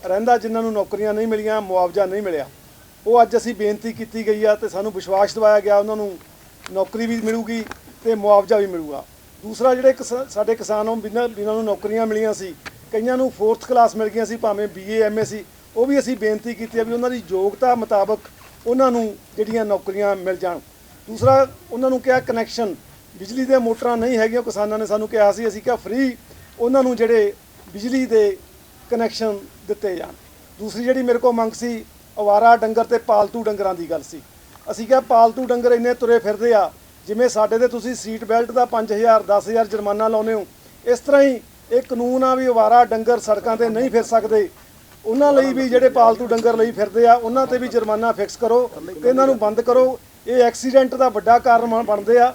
ਰਹਿੰਦਾ ਜਿਨ੍ਹਾਂ ਨੂੰ ਨੌਕਰੀਆਂ ਨਹੀਂ ਮਿਲੀਆਂ, ਮੁਆਵਜ਼ਾ ਨਹੀਂ ਮਿਲਿਆ। ਉਹ ਅੱਜ ਅਸੀਂ ਬੇਨਤੀ ਕੀਤੀ ਗਈ ਆ ਤੇ ਸਾਨੂੰ ਵਿਸ਼ਵਾਸ ਦਿਵਾਇਆ ਗਿਆ ਉਹਨਾਂ ਨੂੰ ਨੌਕਰੀ ਵੀ ਮਿਲੂਗੀ ਤੇ ਮੁਆਵਜ਼ਾ ਵੀ ਮਿਲੂਗਾ। ਦੂਸਰਾ ਜਿਹੜੇ ਸਾਡੇ ਕਿਸਾਨ ਜਿਨ੍ਹਾਂ ਨੂੰ ਨੌਕਰੀਆਂ ਮਿਲੀਆਂ ਸੀ, ਕਈਆਂ ਨੂੰ 4th ਕਲਾਸ ਮਿਲ ਗਈਆਂ ਸੀ, ਭਾਵੇਂ BA MA ਸੀ, ਉਹ ਵੀ ਅਸੀਂ ਬੇਨਤੀ ਕੀਤੀ ਆ ਵੀ ਉਹਨਾਂ ਦੀ ਯੋਗਤਾ ਮੁਤਾਬਕ ਉਹਨਾਂ ਨੂੰ ਜਿਹੜੀਆਂ ਨੌਕਰੀਆਂ ਮਿਲ ਜਾਣ। ਦੂਸਰਾ ਉਹਨਾਂ ਨੂੰ ਕਿਹਾ ਕਨੈਕਸ਼ਨ, ਬਿਜਲੀ ਦੇ ਮੋਟਰਾਂ ਨਹੀਂ ਹੈਗੀਆਂ, ਕਿਸਾਨਾਂ ਨੇ ਸਾਨੂੰ ਕਿਹਾ ਸੀ, ਅਸੀਂ ਕਿਹਾ ਫ੍ਰੀ ਉਹਨਾਂ ਨੂੰ ਜਿਹੜੇ ਬਿਜਲੀ ਦੇ ਕਨੈਕਸ਼ਨ ਦਿੱਤੇ ਜਾਣ। ਦੂਸਰੀ ਜਿਹੜੀ ਮੇਰੇ ਕੋਲ ਮੰਗ ਸੀ ਅਵਾਰਾ ਡੰਗਰ ਤੇ ਪਾਲਤੂ ਡੰਗਰਾਂ ਦੀ ਗੱਲ ਸੀ। ਅਸੀਂ ਕਿਹਾ ਪਾਲਤੂ ਡੰਗਰ ਇੰਨੇ ਤੁਰੇ ਫਿਰਦੇ ਆ, ਜਿਵੇਂ ਸਾਡੇ ਤੇ ਤੁਸੀਂ ਸੀਟ ਬੈਲਟ ਦਾ 5000 10000 ਜੁਰਮਾਨਾ ਲਾਉਂਦੇ ਹੋ, ਇਸ ਤਰ੍ਹਾਂ ਹੀ ਇਹ ਕਾਨੂੰਨ ਆ ਵੀ ਅਵਾਰਾ ਡੰਗਰ ਸੜਕਾਂ ਤੇ ਨਹੀਂ ਫਿਰ ਸਕਦੇ। ਉਹਨਾਂ ਲਈ ਵੀ ਜਿਹੜੇ ਪਾਲਤੂ ਡੰਗਰ ਲਈ ਫਿਰਦੇ ਆ ਉਹਨਾਂ ਤੇ ਵੀ ਜੁਰਮਾਨਾ ਫਿਕਸ ਕਰੋ ਤੇ ਇਹਨਾਂ ਨੂੰ ਬੰਦ ਕਰੋ। ਇਹ ਐਕਸੀਡੈਂਟ ਦਾ ਵੱਡਾ ਕਾਰਨ ਬਣਦੇ ਆ।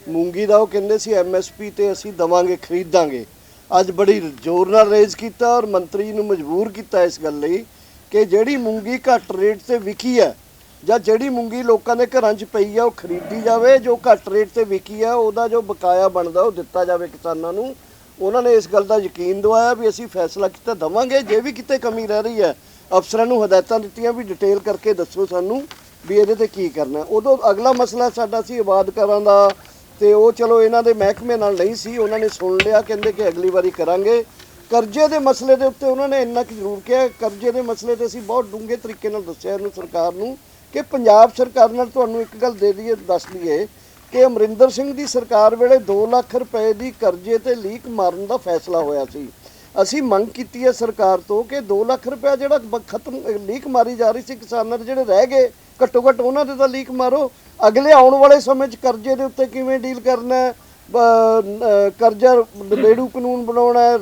ਮੂੰਗੀ ਦਾ ਉਹ ਕਹਿੰਦੇ ਸੀ MSP ਤੇ ਅਸੀਂ ਦਵਾਂਗੇ, ਖਰੀਦਾਂਗੇ। ਅੱਜ ਬੜੀ ਜ਼ੋਰ ਨਾਲ ਰੇਜ਼ ਕੀਤਾ ਔਰ ਮੰਤਰੀ ਨੂੰ ਮਜਬੂਰ ਕੀਤਾ ਇਸ ਗੱਲ ਲਈ ਕਿ ਜਿਹੜੀ ਮੂੰਗੀ ਘੱਟ ਰੇਟ ਤੇ ਵਿਕੀ ਹੈ ਜਾਂ ਜਿਹੜੀ ਮੂੰਗੀ ਲੋਕਾਂ ਦੇ ਘਰਾਂ 'ਚ ਪਈ ਆ ਉਹ ਖਰੀਦੀ ਜਾਵੇ, ਜੋ ਘੱਟ ਰੇਟ ਤੇ ਵਿਕੀ ਆ ਉਹਦਾ ਜੋ ਬਕਾਇਆ ਬਣਦਾ ਉਹ ਦਿੱਤਾ ਜਾਵੇ ਕਿਸਾਨਾਂ ਨੂੰ। ਉਹਨਾਂ ਨੇ ਇਸ ਗੱਲ ਦਾ ਯਕੀਨ ਦਿਵਾਇਆ ਵੀ ਅਸੀਂ ਫੈਸਲਾ ਕੀਤਾ ਦੇਵਾਂਗੇ। ਜੇ ਵੀ ਕਿਤੇ ਕਮੀ ਰਹਿ ਰਹੀ ਹੈ ਅਫਸਰਾਂ ਨੂੰ ਹਦਾਇਤਾਂ ਦਿੱਤੀਆਂ ਵੀ ਡਿਟੇਲ ਕਰਕੇ ਦੱਸੋ ਸਾਨੂੰ ਵੀ ਇਹਦੇ ਤੇ ਕੀ ਕਰਨਾ। ਉਦੋਂ ਅਗਲਾ ਮਸਲਾ ਸਾਡਾ ਸੀ ਆਬਾਦਕਾਰਾਂ ਦਾ, ਤੇ ਉਹ ਚਲੋ ਇਹਨਾਂ ਦੇ ਮਹਿਕਮੇ ਨਾਲ ਨਹੀਂ ਸੀ, ਉਹਨਾਂ ਨੇ ਸੁਣ ਲਿਆ, ਕਹਿੰਦੇ ਕਿ ਅਗਲੀ ਵਾਰੀ ਕਰਾਂਗੇ। ਕਰਜ਼ੇ ਦੇ ਮਸਲੇ ਦੇ ਉੱਤੇ ਉਹਨਾਂ ਨੇ ਇੰਨਾ ਕੁ ਜ਼ਰੂਰ ਕਿਹਾ, ਕਰਜ਼ੇ ਦੇ ਮਸਲੇ ਤੇ ਅਸੀਂ ਬਹੁਤ ਡੂੰਘੇ ਤਰੀਕੇ ਨਾਲ ਦੱਸਿਆ ਇਹਨੂੰ ਸਰਕਾਰ ਨੂੰ ਕਿ ਪੰਜਾਬ ਸਰਕਾਰ ਨਾਲ ਤੁਹਾਨੂੰ ਇੱਕ ਗੱਲ ਦੱਸ ਲਈਏ ਕਿ ਅਮਰਿੰਦਰ ਸਿੰਘ ਦੀ ਸਰਕਾਰ ਵੇਲੇ 2 ਲੱਖ ਰੁਪਏ ਦੀ ਕਰਜ਼ੇ ਤੇ ਲੀਕ ਮਾਰਨ ਦਾ ਫੈਸਲਾ ਹੋਇਆ ਸੀ। ਅਸੀਂ ਮੰਗ ਕੀਤੀ ਹੈ ਸਰਕਾਰ ਤੋਂ ਕਿ 2 ਲੱਖ ਰੁਪਏ ਜਿਹੜਾ ਲੀਕ ਮਾਰੀ ਜਾ ਰਹੀ ਸੀ ਕਿਸਾਨਾਂ ਦੇ ਜਿਹੜੇ ਰਹਿ ਗਏ, ਘੱਟੋ ਘੱਟ ਉਹਨਾਂ ਦੇ ਤਾਂ ਲੀਕ ਮਾਰੋ। ਅਗਲੇ ਆਉਣ ਵਾਲੇ ਸਮੇਂ 'ਚ ਕਰਜ਼ੇ ਦੇ ਉੱਤੇ ਕਿਵੇਂ ਡੀਲ ਕਰਨਾ ਹੈ, ਕਰਜ਼ਾ ਨਿਬੇੜੂ ਕਾਨੂੰਨ ਬਣਾਉਣਾ ਹੈ,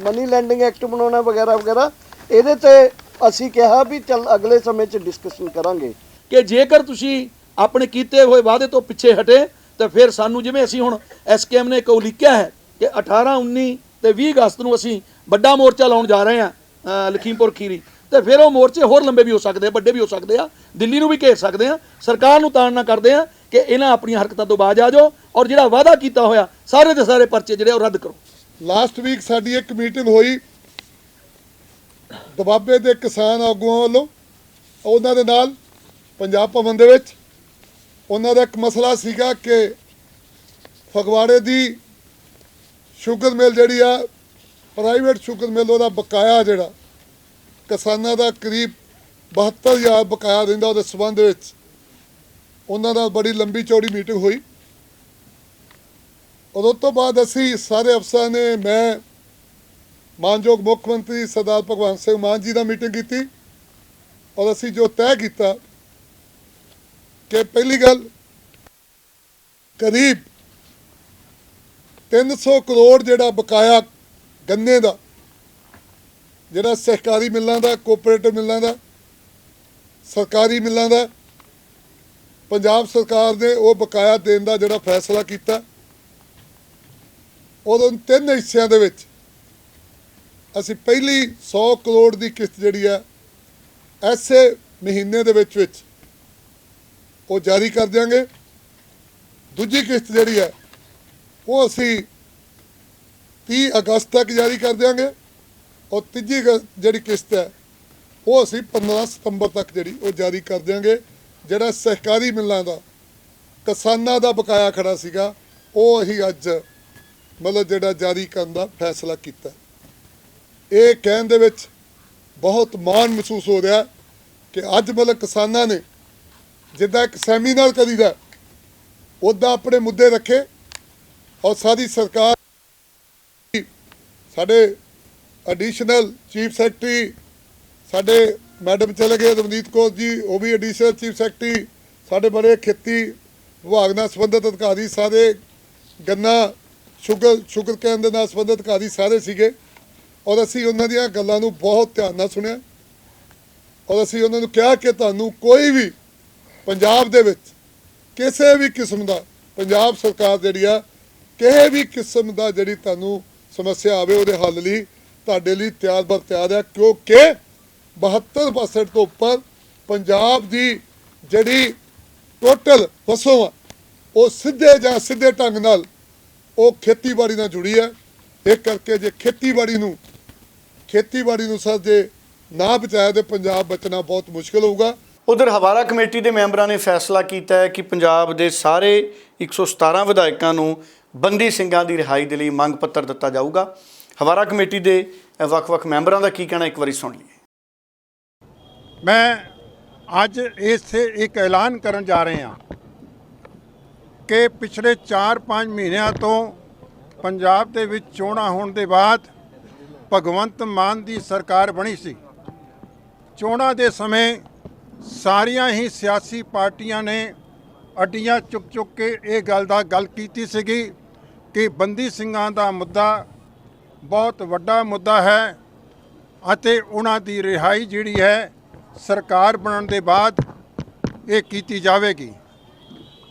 ਮਨੀ ਲੈਂਡਿੰਗ ਐਕਟ ਬਣਾਉਣਾ ਵਗੈਰਾ ਵਗੈਰਾ, ਇਹਦੇ ਤੇ ਅਸੀਂ ਕਿਹਾ ਵੀ ਚੱਲ ਅਗਲੇ ਸਮੇਂ 'ਚ ਡਿਸਕਸ਼ਨ ਕਰਾਂਗੇ। ਕਿ ਜੇਕਰ ਤੁਸੀਂ ਆਪਣੇ ਕੀਤੇ ਹੋਏ ਵਾਅਦੇ ਤੋਂ ਪਿੱਛੇ ਹਟੇ ਤਾਂ ਫਿਰ ਸਾਨੂੰ, ਜਿਵੇਂ ਅਸੀਂ ਹੁਣ SKM ਨੇ ਇੱਕ ਉਲੀਕਿਆ ਹੈ ਕਿ 18, 19 ਤੇ 20 ਅਗਸਤ ਨੂੰ ਅਸੀਂ ਵੱਡਾ ਮੋਰਚਾ ਲਾਉਣ ਜਾ ਰਹੇ ਹਾਂ ਲਖੀਮਪੁਰ ਖੀਰੀ, ਤੇ ਫਿਰ ਉਹ ਮੋਰਚੇ ਹੋਰ ਲੰਬੇ ਵੀ ਹੋ ਸਕਦੇ ਆ, ਵੱਡੇ ਵੀ ਹੋ ਸਕਦੇ ਆ, ਦਿੱਲੀ ਨੂੰ ਵੀ ਘੇਰ ਸਕਦੇ ਆ। ਸਰਕਾਰ ਨੂੰ ਤਾੜਨਾ ਕਰਦੇ ਆ ਕਿ ਇਹਨਾਂ ਆਪਣੀਆਂ ਹਰਕਤਾਂ ਤੋਂ ਬਾਜ ਆ ਜਾਓ ਔਰ ਜਿਹੜਾ ਵਾਅਦਾ ਕੀਤਾ ਹੋਇਆ ਸਾਰੇ ਦੇ ਸਾਰੇ ਪਰਚੇ ਜਿਹੜੇ ਉਹ ਰੱਦ ਕਰੋ। ਲਾਸਟ ਵੀਕ ਸਾਡੀ ਇੱਕ ਮੀਟਿੰਗ ਹੋਈ ਦੁਆਬੇ ਦੇ ਕਿਸਾਨ ਆਗੂਆਂ ਵੱਲੋਂ, ਉਹਨਾਂ ਦੇ ਨਾਲ ਪੰਜਾਬ ਭਵਨ ਦੇ ਵਿੱਚ। ਉਹਨਾਂ ਦਾ ਇੱਕ ਮਸਲਾ ਸੀਗਾ ਕਿ ਫਗਵਾੜੇ ਦੀ ਸ਼ੂਗਰ ਮਿਲ ਜਿਹੜੀ ਆ ਪ੍ਰਾਈਵੇਟ ਸ਼ੂਗਰ ਮਿਲ, ਉਹਦਾ ਬਕਾਇਆ ਜਿਹੜਾ ਕਿਸਾਨਾਂ ਦਾ ਕਰੀਬ 72,000 ਬਕਾਇਆ ਰਹਿੰਦਾ, ਉਹਦੇ ਸਬੰਧ ਵਿੱਚ ਉਹਨਾਂ ਨਾਲ ਬੜੀ ਲੰਬੀ ਚੌੜੀ ਮੀਟਿੰਗ ਹੋਈ। ਉਦੋਂ ਤੋਂ ਬਾਅਦ ਅਸੀਂ ਸਾਰੇ ਅਫਸਰਾਂ ਨੇ, ਮੈਂ ਮਾਨਯੋਗ ਮੁੱਖ ਮੰਤਰੀ ਸਰਦਾਰ ਭਗਵੰਤ ਸਿੰਘ ਮਾਨ ਜੀ ਨਾਲ ਮੀਟਿੰਗ ਕੀਤੀ ਔਰ ਅਸੀਂ ਜੋ ਤੈਅ ਕੀਤਾ ਕਿ ਪਹਿਲੀ ਗੱਲ ਕਰੀਬ 300 ਕਰੋੜ ਜਿਹੜਾ ਬਕਾਇਆ ਗੰਨੇ ਦਾ, ਜਿਹੜਾ ਸਹਿਕਾਰੀ ਮਿੱਲਾਂ ਦਾ, ਕੋਆਪਰੇਟਿਵ ਮਿੱਲਾਂ ਦਾ, ਸਰਕਾਰੀ ਮਿੱਲਾਂ ਦਾ, ਪੰਜਾਬ ਸਰਕਾਰ ਨੇ ਉਹ ਬਕਾਇਆ ਦੇਣ ਦਾ ਜਿਹੜਾ ਫੈਸਲਾ ਕੀਤਾ, ਉਦੋਂ 3 ਹਿੱਸਿਆਂ ਦੇ ਵਿੱਚ ਅਸੀਂ ਪਹਿਲੀ 100 ਕਰੋੜ ਦੀ ਕਿਸ਼ਤ ਜਿਹੜੀ ਆ ਐਸੇ ਮਹੀਨੇ ਦੇ ਵਿੱਚ ਉਹ ਜਾਰੀ ਕਰ ਦਿਆਂਗੇ। ਦੂਜੀ ਕਿਸ਼ਤ ਜਿਹੜੀ ਹੈ ਉਹ ਅਸੀਂ 30 ਅਗਸਤ ਤੱਕ ਜਾਰੀ ਕਰ ਦਿਆਂਗੇ ਔਰ ਤੀਜੀ ਜਿਹੜੀ ਕਿਸ਼ਤ ਹੈ ਉਹ ਅਸੀਂ 15 ਸਤੰਬਰ ਤੱਕ ਜਿਹੜੀ ਉਹ ਜਾਰੀ ਕਰ ਦਿਆਂਗੇ। ਜਿਹੜਾ ਸਹਿਕਾਰੀ ਮਿੱਲਾਂ ਦਾ ਕਿਸਾਨਾਂ ਦਾ ਬਕਾਇਆ ਖੜਾ ਸੀਗਾ ਉਹ ਅਸੀਂ ਅੱਜ ਮਤਲਬ ਜਿਹੜਾ ਜਾਰੀ ਕਰਨ ਦਾ ਫੈਸਲਾ ਕੀਤਾ। ਇਹ ਕਹਿਣ ਦੇ ਵਿੱਚ ਬਹੁਤ ਮਾਣ ਮਹਿਸੂਸ ਹੋ ਰਿਹਾ ਕਿ ਅੱਜ ਮਤਲਬ ਕਿਸਾਨਾਂ ਨੇ ਜਿੱਦਾਂ ਇੱਕ ਸੈਮੀਨਾਰ ਕਰੀਦਾ ਉੱਦਾਂ ਆਪਣੇ ਮੁੱਦੇ ਰੱਖੇ ਔਰ ਸਾਡੀ ਸਰਕਾਰ, ਸਾਡੇ ਐਡੀਸ਼ਨਲ ਚੀਫ ਸੈਕਟਰੀ ਸਾਡੇ ਮੈਡਮ ਚਲੇ ਗਏ ਰਵਨੀਤ ਕੌਰ ਜੀ, ਉਹ ਵੀ ਐਡੀਸ਼ਨਲ ਚੀਫ ਸੈਕਟਰੀ, ਸਾਡੇ ਬੜੇ ਖੇਤੀ ਵਿਭਾਗ ਨਾਲ ਸੰਬੰਧਿਤ ਅਧਿਕਾਰੀ ਸਾਰੇ, ਗੰਨਾ ਸ਼ੂਗਰ ਕੈਨ ਦੇ ਨਾਲ ਸੰਬੰਧਿਤ ਅਧਿਕਾਰੀ ਸਾਰੇ ਸੀਗੇ, ਔਰ ਅਸੀਂ ਉਹਨਾਂ ਦੀਆਂ ਗੱਲਾਂ ਨੂੰ ਬਹੁਤ ਧਿਆਨ ਨਾਲ ਸੁਣਿਆ, ਔਰ ਅਸੀਂ ਉਹਨਾਂ ਨੂੰ ਕਿਹਾ ਕਿ ਤੁਹਾਨੂੰ ਕੋਈ ਵੀ ਪੰਜਾਬ ਦੇ ਵਿੱਚ ਕਿਸੇ ਵੀ ਕਿਸਮ ਦਾ, ਪੰਜਾਬ ਸਰਕਾਰ ਜਿਹੜੀ ਆ ਕਿਸੇ ਵੀ ਕਿਸਮ ਦਾ ਜਿਹੜੀ ਤੁਹਾਨੂੰ ਸਮੱਸਿਆ ਆਵੇ ਉਹਦੇ ਹੱਲ ਲਈ ਤੁਹਾਡੇ ਲਈ ਤਿਆਰ ਬਰ ਤਿਆਰ ਹੈ, ਕਿਉਂਕਿ 72% ਤੋਂ ਉੱਪਰ ਪੰਜਾਬ ਦੀ ਜਿਹੜੀ ਟੋਟਲ ਫਸਲ ਆ ਉਹ ਸਿੱਧੇ ਜਾਂ ਸਿੱਧੇ ਢੰਗ ਨਾਲ ਉਹ ਖੇਤੀਬਾੜੀ ਨਾਲ ਜੁੜੀ ਹੈ। ਇਹ ਕਰਕੇ ਜੇ ਖੇਤੀਬਾੜੀ ਨੂੰ ਸਰ ਜੇ ਨਾ ਬਚਾਇਆ ਤੇ ਪੰਜਾਬ ਬਚਣਾ ਬਹੁਤ ਮੁਸ਼ਕਲ ਹੋਊਗਾ। ਉਧਰ ਹਵਾਲਾ ਕਮੇਟੀ ਦੇ ਮੈਂਬਰਾਂ ਨੇ ਫੈਸਲਾ ਕੀਤਾ ਹੈ ਕਿ ਪੰਜਾਬ ਦੇ ਸਾਰੇ 117 ਵਿਧਾਇਕਾਂ ਨੂੰ ਬੰਦੀ ਸਿੰਘਾਂ ਦੀ ਰਿਹਾਈ ਦੇ ਲਈ ਮੰਗ ਪੱਤਰ ਦਿੱਤਾ ਜਾਊਗਾ। ਹਵਾਲਾ ਕਮੇਟੀ ਦੇ ਵੱਖ-ਵੱਖ ਮੈਂਬਰਾਂ ਦਾ ਕੀ ਕਹਿਣਾ, ਇੱਕ ਵਾਰੀ ਸੁਣ ਲਈਏ। ਮੈਂ ਅੱਜ ਇੱਥੇ ਇੱਕ ਐਲਾਨ ਕਰਨ ਜਾ ਰਹੇ ਹਾਂ ਕਿ ਪਿਛਲੇ 4-5 ਮਹੀਨਿਆਂ ਤੋਂ ਪੰਜਾਬ ਦੇ ਵਿੱਚ ਚੋਣਾਂ ਹੋਣ ਦੇ ਬਾਅਦ ਭਗਵੰਤ ਮਾਨ ਦੀ ਸਰਕਾਰ ਬਣੀ ਸੀ। ਚੋਣਾਂ ਦੇ ਸਮੇਂ ਸਾਰੀਆਂ ਹੀ ਸਿਆਸੀ ਪਾਰਟੀਆਂ ਨੇ ਅੱਡੀਆਂ ਚੁੱਕ ਕੇ ਇਹ ਗੱਲ ਕੀਤੀ ਸੀਗੀ ਕਿ ਬੰਦੀ ਸਿੰਘਾਂ ਦਾ ਮੁੱਦਾ ਬਹੁਤ ਵੱਡਾ ਮੁੱਦਾ ਹੈ ਅਤੇ ਉਹਨਾਂ ਦੀ ਰਿਹਾਈ ਜਿਹੜੀ ਹੈ ਸਰਕਾਰ ਬਣਨ ਦੇ ਬਾਅਦ ਇਹ ਕੀਤੀ ਜਾਵੇਗੀ।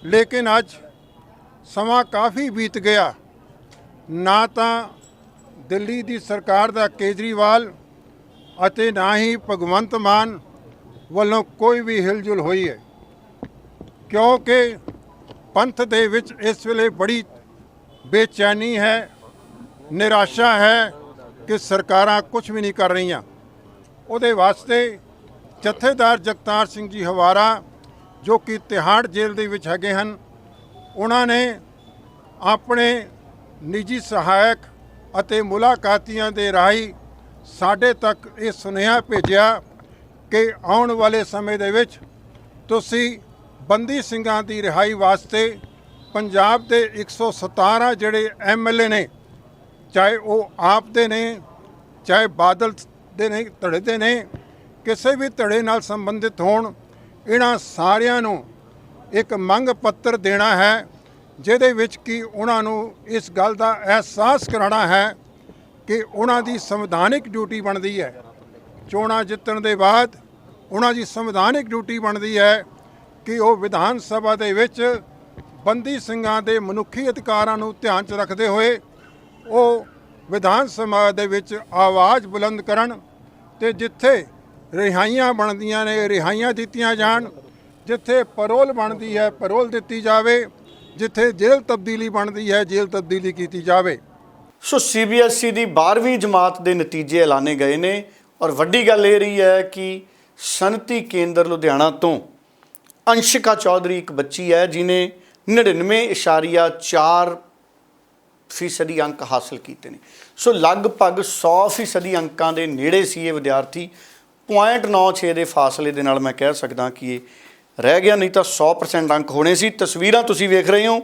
ਲੇਕਿਨ ਅੱਜ ਸਮਾਂ ਕਾਫੀ ਬੀਤ ਗਿਆ, ਨਾ ਤਾਂ ਦਿੱਲੀ ਦੀ ਸਰਕਾਰ ਦਾ ਕੇਜਰੀਵਾਲ ਅਤੇ ਨਾ ਹੀ ਭਗਵੰਤ ਮਾਨ ਵੱਲੋਂ ਕੋਈ ਵੀ ਹਿਲਜੁਲ ਹੋਈ ਹੈ, ਕਿਉਂਕਿ ਪੰਥ ਦੇ ਵਿੱਚ ਇਸ ਵੇਲੇ ਬੜੀ ਬੇਚੈਨੀ ਹੈ, ਨਿਰਾਸ਼ਾ ਹੈ ਕਿ ਸਰਕਾਰਾਂ ਕੁਝ ਵੀ ਨਹੀਂ ਕਰ ਰਹੀਆਂ। ਉਹਦੇ ਵਾਸਤੇ ਜਥੇਦਾਰ ਜਗਤਾਰ ਸਿੰਘ ਜੀ ਹਵਾਰਾ ਜੋ ਕਿ ਤਿਹਾੜ ਜੇਲ੍ਹ ਦੇ ਵਿੱਚ ਹੈਗੇ ਹਨ, ਉਹਨਾਂ ਨੇ ਆਪਣੇ ਨਿੱਜੀ ਸਹਾਇਕ ਅਤੇ ਮੁਲਾਕਾਤੀਆਂ ਦੇ ਰਾਹੀਂ ਸਾਡੇ ਤੱਕ ਇਹ ਸੁਨੇਹਾ ਭੇਜਿਆ ਕਿ ਆਉਣ ਵਾਲੇ ਸਮੇਂ ਦੇ ਵਿੱਚ ਤੁਸੀਂ ਬੰਦੀ ਸਿੰਘਾਂ ਦੀ ਰਿਹਾਈ ਵਾਸਤੇ ਪੰਜਾਬ ਦੇ 117 ਜਿਹੜੇ MLA ਨੇ, ਚਾਹੇ ਉਹ ਆਪ ਦੇ ਨੇ ਚਾਹੇ ਬਾਦਲ ਦੇ ਨੇ, ਧੜੇ ਦੇ ਨੇ, ਕਿਸੇ ਵੀ ਧੜੇ ਨਾਲ ਸੰਬੰਧਿਤ ਹੋਣ, ਇਹਨਾਂ ਸਾਰਿਆਂ ਨੂੰ ਇੱਕ ਮੰਗ ਪੱਤਰ ਦੇਣਾ ਹੈ ਜਿਹਦੇ ਵਿੱਚ ਕਿ ਉਹਨਾਂ ਨੂੰ ਇਸ ਗੱਲ ਦਾ ਅਹਿਸਾਸ ਕਰਾਉਣਾ ਹੈ ਕਿ ਉਹਨਾਂ ਦੀ ਸੰਵਿਧਾਨਿਕ ਡਿਊਟੀ ਬਣਦੀ ਹੈ। ਚੋਣਾਂ ਜਿੱਤਣ ਦੇ ਬਾਅਦ ਉਹਨਾਂ ਦੀ ਸੰਵਿਧਾਨਿਕ ਡਿਊਟੀ ਬਣਦੀ ਹੈ ਕਿ ਉਹ ਵਿਧਾਨ ਸਭਾ ਦੇ ਵਿੱਚ ਬੰਦੀ ਸਿੰਘਾਂ ਦੇ ਮਨੁੱਖੀ ਅਧਿਕਾਰਾਂ ਨੂੰ ਧਿਆਨ 'ਚ ਰੱਖਦੇ ਹੋਏ ਉਹ ਵਿਧਾਨ ਸਭਾ ਦੇ ਵਿੱਚ ਆਵਾਜ਼ ਬੁਲੰਦ ਕਰਨ ਤੇ ਜਿੱਥੇ ਰਿਹਾਈਆਂ ਬਣਦੀਆਂ ਨੇ ਰਿਹਾਈਆਂ ਦਿੱਤੀਆਂ ਜਾਣ, ਜਿੱਥੇ ਪੈਰੋਲ ਬਣਦੀ ਹੈ ਪੈਰੋਲ ਦਿੱਤੀ ਜਾਵੇ, ਜਿੱਥੇ ਜੇਲ੍ਹ ਤਬਦੀਲੀ ਬਣਦੀ ਹੈ ਜੇਲ੍ਹ ਤਬਦੀਲੀ ਕੀਤੀ ਜਾਵੇ। ਸੋ CBSE ਦੀ 12ਵੀਂ ਜਮਾਤ ਦੇ ਨਤੀਜੇ ਐਲਾਨੇ ਗਏ ਨੇ ਔਰ ਵੱਡੀ ਗੱਲ ਇਹ ਰਹੀ ਹੈ ਕਿ ਸਨਅਤੀ ਕੇਂਦਰ ਲੁਧਿਆਣਾ ਤੋਂ ਅੰਸ਼ਿਕਾ ਚੌਧਰੀ ਇੱਕ ਬੱਚੀ ਹੈ ਜਿਨੇ 99.4% ਅੰਕ ਹਾਸਲ ਕੀਤੇ ਨੇ। ਸੋ ਲਗਭਗ 100% ਅੰਕਾਂ ਦੇ ਨੇੜੇ ਸੀ ਇਹ ਵਿਦਿਆਰਥੀ। 0.96 ਦੇ ਫਾਸਲੇ ਦੇ ਨਾਲ ਮੈਂ ਕਹਿ ਸਕਦਾ ਕਿ ਇਹ ਰਹਿ ਗਿਆ, ਨਹੀਂ ਤਾਂ 100% ਅੰਕ ਹੋਣੇ ਸੀ। ਤਸਵੀਰਾਂ ਤੁਸੀਂ ਵੇਖ ਰਹੇ ਹੋ,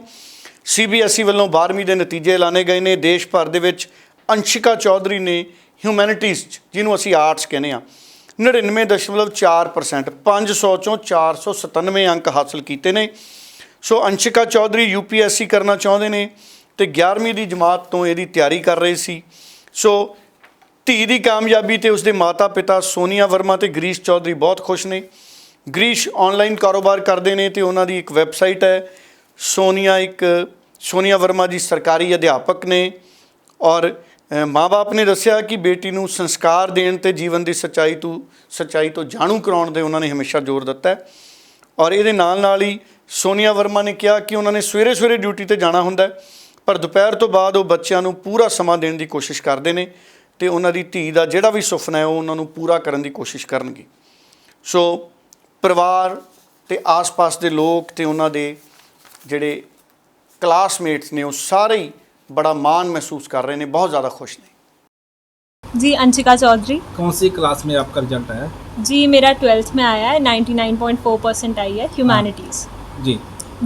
CBSE ਵੱਲੋਂ 12ਵੀਂ ਦੇ ਨਤੀਜੇ ਐਲਾਨੇ ਗਏ ਨੇ। ਦੇਸ਼ ਭਰ ਦੇ ਵਿੱਚ ਅੰਸ਼ਿਕਾ ਚੌਧਰੀ ਨੇ ਹਿਊਮੈਨਿਟੀਜ਼ 'ਚ, ਜਿਹਨੂੰ ਅਸੀਂ ਆਰਟਸ ਕਹਿੰਦੇ ਹਾਂ, 99.4% 500 ਚੋਂ 497 ਅੰਕ ਹਾਸਲ ਕੀਤੇ ਨੇ। ਸੋ ਅੰਸ਼ਿਕਾ ਚੌਧਰੀ UPSC ਕਰਨਾ ਚਾਹੁੰਦੇ ਨੇ ਤੇ 11ਵੀਂ ਦੀ ਜਮਾਤ ਤੋਂ ਇਹਦੀ ਤਿਆਰੀ ਕਰ ਰਹੇ ਸੀ। ਸੋ ਧੀ ਦੀ ਕਾਮਯਾਬੀ ਤੇ ਉਸਦੇ ਮਾਤਾ ਪਿਤਾ ਸੋਨੀਆ ਵਰਮਾ ਤੇ ਗਰੀਸ਼ ਚੌਧਰੀ ਬਹੁਤ ਖੁਸ਼ ਨੇ। ਗਰੀਸ਼ ਆਨਲਾਈਨ ਕਾਰੋਬਾਰ ਕਰਦੇ ਨੇ ਤੇ ਉਹਨਾਂ ਦੀ ਇੱਕ ਵੈਬਸਾਈਟ ਹੈ। ਸੋਨੀਆ ਵਰਮਾ ਜੀ ਸਰਕਾਰੀ ਅਧਿਆਪਕ ਨੇ ਔਰ ਮਾਂ-ਬਾਪ ਨੇ ਦੱਸਿਆ ਕਿ ਬੇਟੀ ਨੂੰ ਸੰਸਕਾਰ ਦੇਣ ਤੇ ਜੀਵਨ ਦੀ ਸੱਚਾਈ ਤੋਂ ਜਾਣੂ ਕਰਾਉਣ ਦੇ ਉਹਨਾਂ ਨੇ ਹਮੇਸ਼ਾ ਜ਼ੋਰ ਦਿੱਤਾ ਹੈ। ਔਰ ਇਹਦੇ ਨਾਲ ਹੀ ਸੋਨੀਆ ਵਰਮਾ ਨੇ ਕਿਹਾ ਕਿ ਉਹਨਾਂ ਨੇ ਸਵੇਰੇ ਡਿਊਟੀ ਤੇ ਜਾਣਾ ਹੁੰਦਾ ਪਰ ਦੁਪਹਿਰ ਤੋਂ ਬਾਅਦ ਉਹ ਬੱਚਿਆਂ ਨੂੰ ਪੂਰਾ ਸਮਾਂ ਦੇਣ ਦੀ ਕੋਸ਼ਿਸ਼ ਕਰਦੇ ਨੇ ਤੇ ਉਹਨਾਂ ਦੀ ਧੀ ਦਾ ਜਿਹੜਾ ਵੀ ਸੁਪਨਾ ਹੈ ਉਹ ਉਹਨਾਂ ਨੂੰ ਪੂਰਾ ਕਰਨ ਦੀ ਕੋਸ਼ਿਸ਼ ਕਰਨਗੇ। ਸੋ ਪਰਿਵਾਰ ਤੇ ਆਸ-ਪਾਸ ਦੇ ਲੋਕ ਤੇ ਉਹਨਾਂ ਦੇ ਜਿਹੜੇ ਕਲਾਸਮੇਟਸ ਨੇ ਉਹ ਸਾਰੇ ਹੀ बड़ा मान महसूस कर रहे हैं, बहुत ज़्यादा खुश ने। जी अंशिका चौधरी। कौन सी क्लास में आपका रिजल्ट आया? जी मेरा 12th में आया है, 99.4% आई है ह्यूमैनिटीज़। जी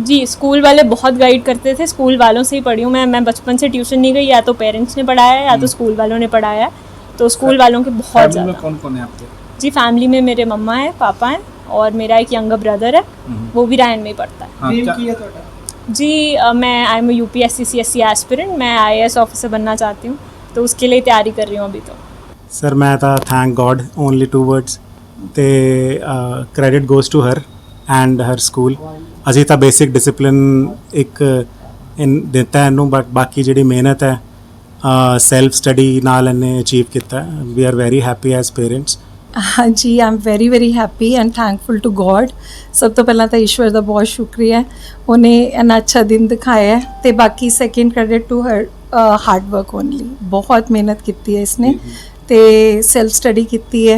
जी स्कूल वाले बहुत गाइड करते थे, स्कूल वालों से ही पढ़ी हूँ मैं बचपन से ट्यूशन नहीं गई, या तो पेरेंट्स ने पढ़ाया या तो स्कूल वालों ने पढ़ाया, तो स्कूल वालों के बहुत ज़्यादा। कौन कौन है आपके? जी फैमिली में मेरे मम्मा है, पापा हैं और मेरा एक यंगर ब्रदर है, वो भी रायन में ही पढ़ता है। जी मैं I am UPSC CSC aspirant, मैं IAS ऑफिसर बनना चाहती हूँ, तो उसके लिए तैयारी कर रही हूँ अभी तो। सर मैं ਤਾਂ ਥੈਂਕ ਗੋਡ ਓਨਲੀ 2 words ਤੇ credit goes to her and her school. ਅਸੀਂ ਤਾਂ ਬੇਸਿਕ ਡਿਸਪਲਿਨ ਇੱਕ ਦਿੱਤਾ ਇਹਨੂੰ, ਬਟ ਬਾਕੀ ਜਿਹੜੀ ਮਿਹਨਤ ਹੈ ਸੈਲਫ ਸਟੱਡੀ ਨਾਲ ਇਹਨੇ ਅਚੀਵ ਕੀਤਾ। We are very happy as parents. जी I am very happy and thankful to god. सब तो पहला तो ईश्वर का बहुत शुक्रिया है, उन्हें इन्ना अच्छा दिन दिखाया है। तो बाकी second credit to her hard work only, बहुत मेहनत की है इसने, तो सैल्फ स्टडी की है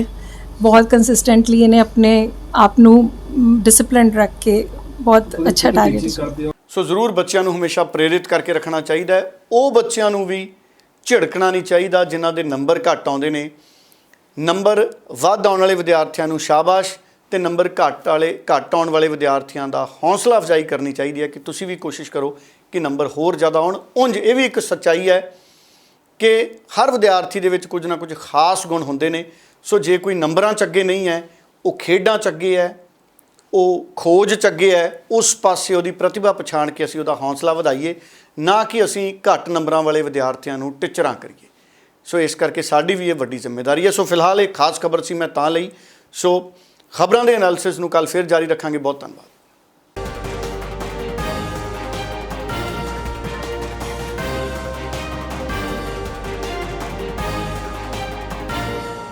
बहुत कंसिस्टेंटली, इन्हें अपने आप नू डिसिपलिन रख के बहुत अच्छा टारगेट। ਸੋ ਜ਼ਰੂਰ ਬੱਚਿਆਂ ਨੂੰ ਹਮੇਸ਼ਾ ਪ੍ਰੇਰਿਤ ਕਰਕੇ ਰੱਖਣਾ ਚਾਹੀਦਾ ਹੈ। ਉਹ ਬੱਚਿਆਂ ਨੂੰ ਵੀ ਝਿੜਕਣਾ ਨਹੀਂ ਚਾਹੀਦਾ ਜਿਨ੍ਹਾਂ ਦੇ ਨੰਬਰ ਘੱਟ ਆਉਂਦੇ ਨੇ। ਨੰਬਰ ਵੱਧ ਆਉਣ ਵਾਲੇ ਵਿਦਿਆਰਥੀਆਂ ਨੂੰ ਸ਼ਾਬਾਸ਼, ਤੇ ਨੰਬਰ ਘੱਟ ਆਉਣ ਵਾਲੇ ਵਿਦਿਆਰਥੀਆਂ ਦਾ ਹੌਸਲਾ ਅਫਜ਼ਾਈ ਕਰਨੀ ਚਾਹੀਦੀ ਹੈ ਕਿ ਤੁਸੀਂ ਵੀ ਕੋਸ਼ਿਸ਼ ਕਰੋ ਕਿ ਨੰਬਰ ਹੋਰ ਜ਼ਿਆਦਾ ਆਉਣ। ਉਂਝ ਇਹ ਵੀ ਇੱਕ ਸੱਚਾਈ ਹੈ ਕਿ ਹਰ ਵਿਦਿਆਰਥੀ ਦੇ ਵਿੱਚ ਕੁਝ ਨਾ ਕੁਝ ਖਾਸ ਗੁਣ ਹੁੰਦੇ ਨੇ। ਸੋ ਜੇ ਕੋਈ ਨੰਬਰਾਂ 'ਚ ਅੱਗੇ ਨਹੀਂ ਹੈ, ਉਹ ਖੇਡਾਂ 'ਚ ਅੱਗੇ ਹੈ, ਉਹ ਖੋਜ 'ਚ ਅੱਗੇ ਹੈ, ਉਸ ਪਾਸੇ ਉਹਦੀ ਪ੍ਰਤਿਭਾ ਪਛਾਣ ਕੇ ਅਸੀਂ ਉਹਦਾ ਹੌਸਲਾ ਵਧਾਈਏ, ਨਾ ਕਿ ਅਸੀਂ ਘੱਟ ਨੰਬਰਾਂ ਵਾਲੇ ਵਿਦਿਆਰਥੀਆਂ ਨੂੰ ਟਿੱਚਰਾਂ ਕਰੀਏ। ਸੋ ਇਸ ਕਰਕੇ ਸਾਡੀ ਵੀ ਇਹ ਵੱਡੀ ਜ਼ਿੰਮੇਵਾਰੀ ਹੈ। ਸੋ ਫਿਲਹਾਲ ਇਹ ਖਾਸ ਖਬਰ ਸੀ, ਮੈਂ ਤਾਂ ਲਈ। ਸੋ ਖਬਰਾਂ ਦੇ ਐਨਾਲਿਸਿਸ ਨੂੰ ਕੱਲ੍ਹ ਫਿਰ ਜਾਰੀ ਰੱਖਾਂਗੇ। ਬਹੁਤ ਧੰਨਵਾਦ।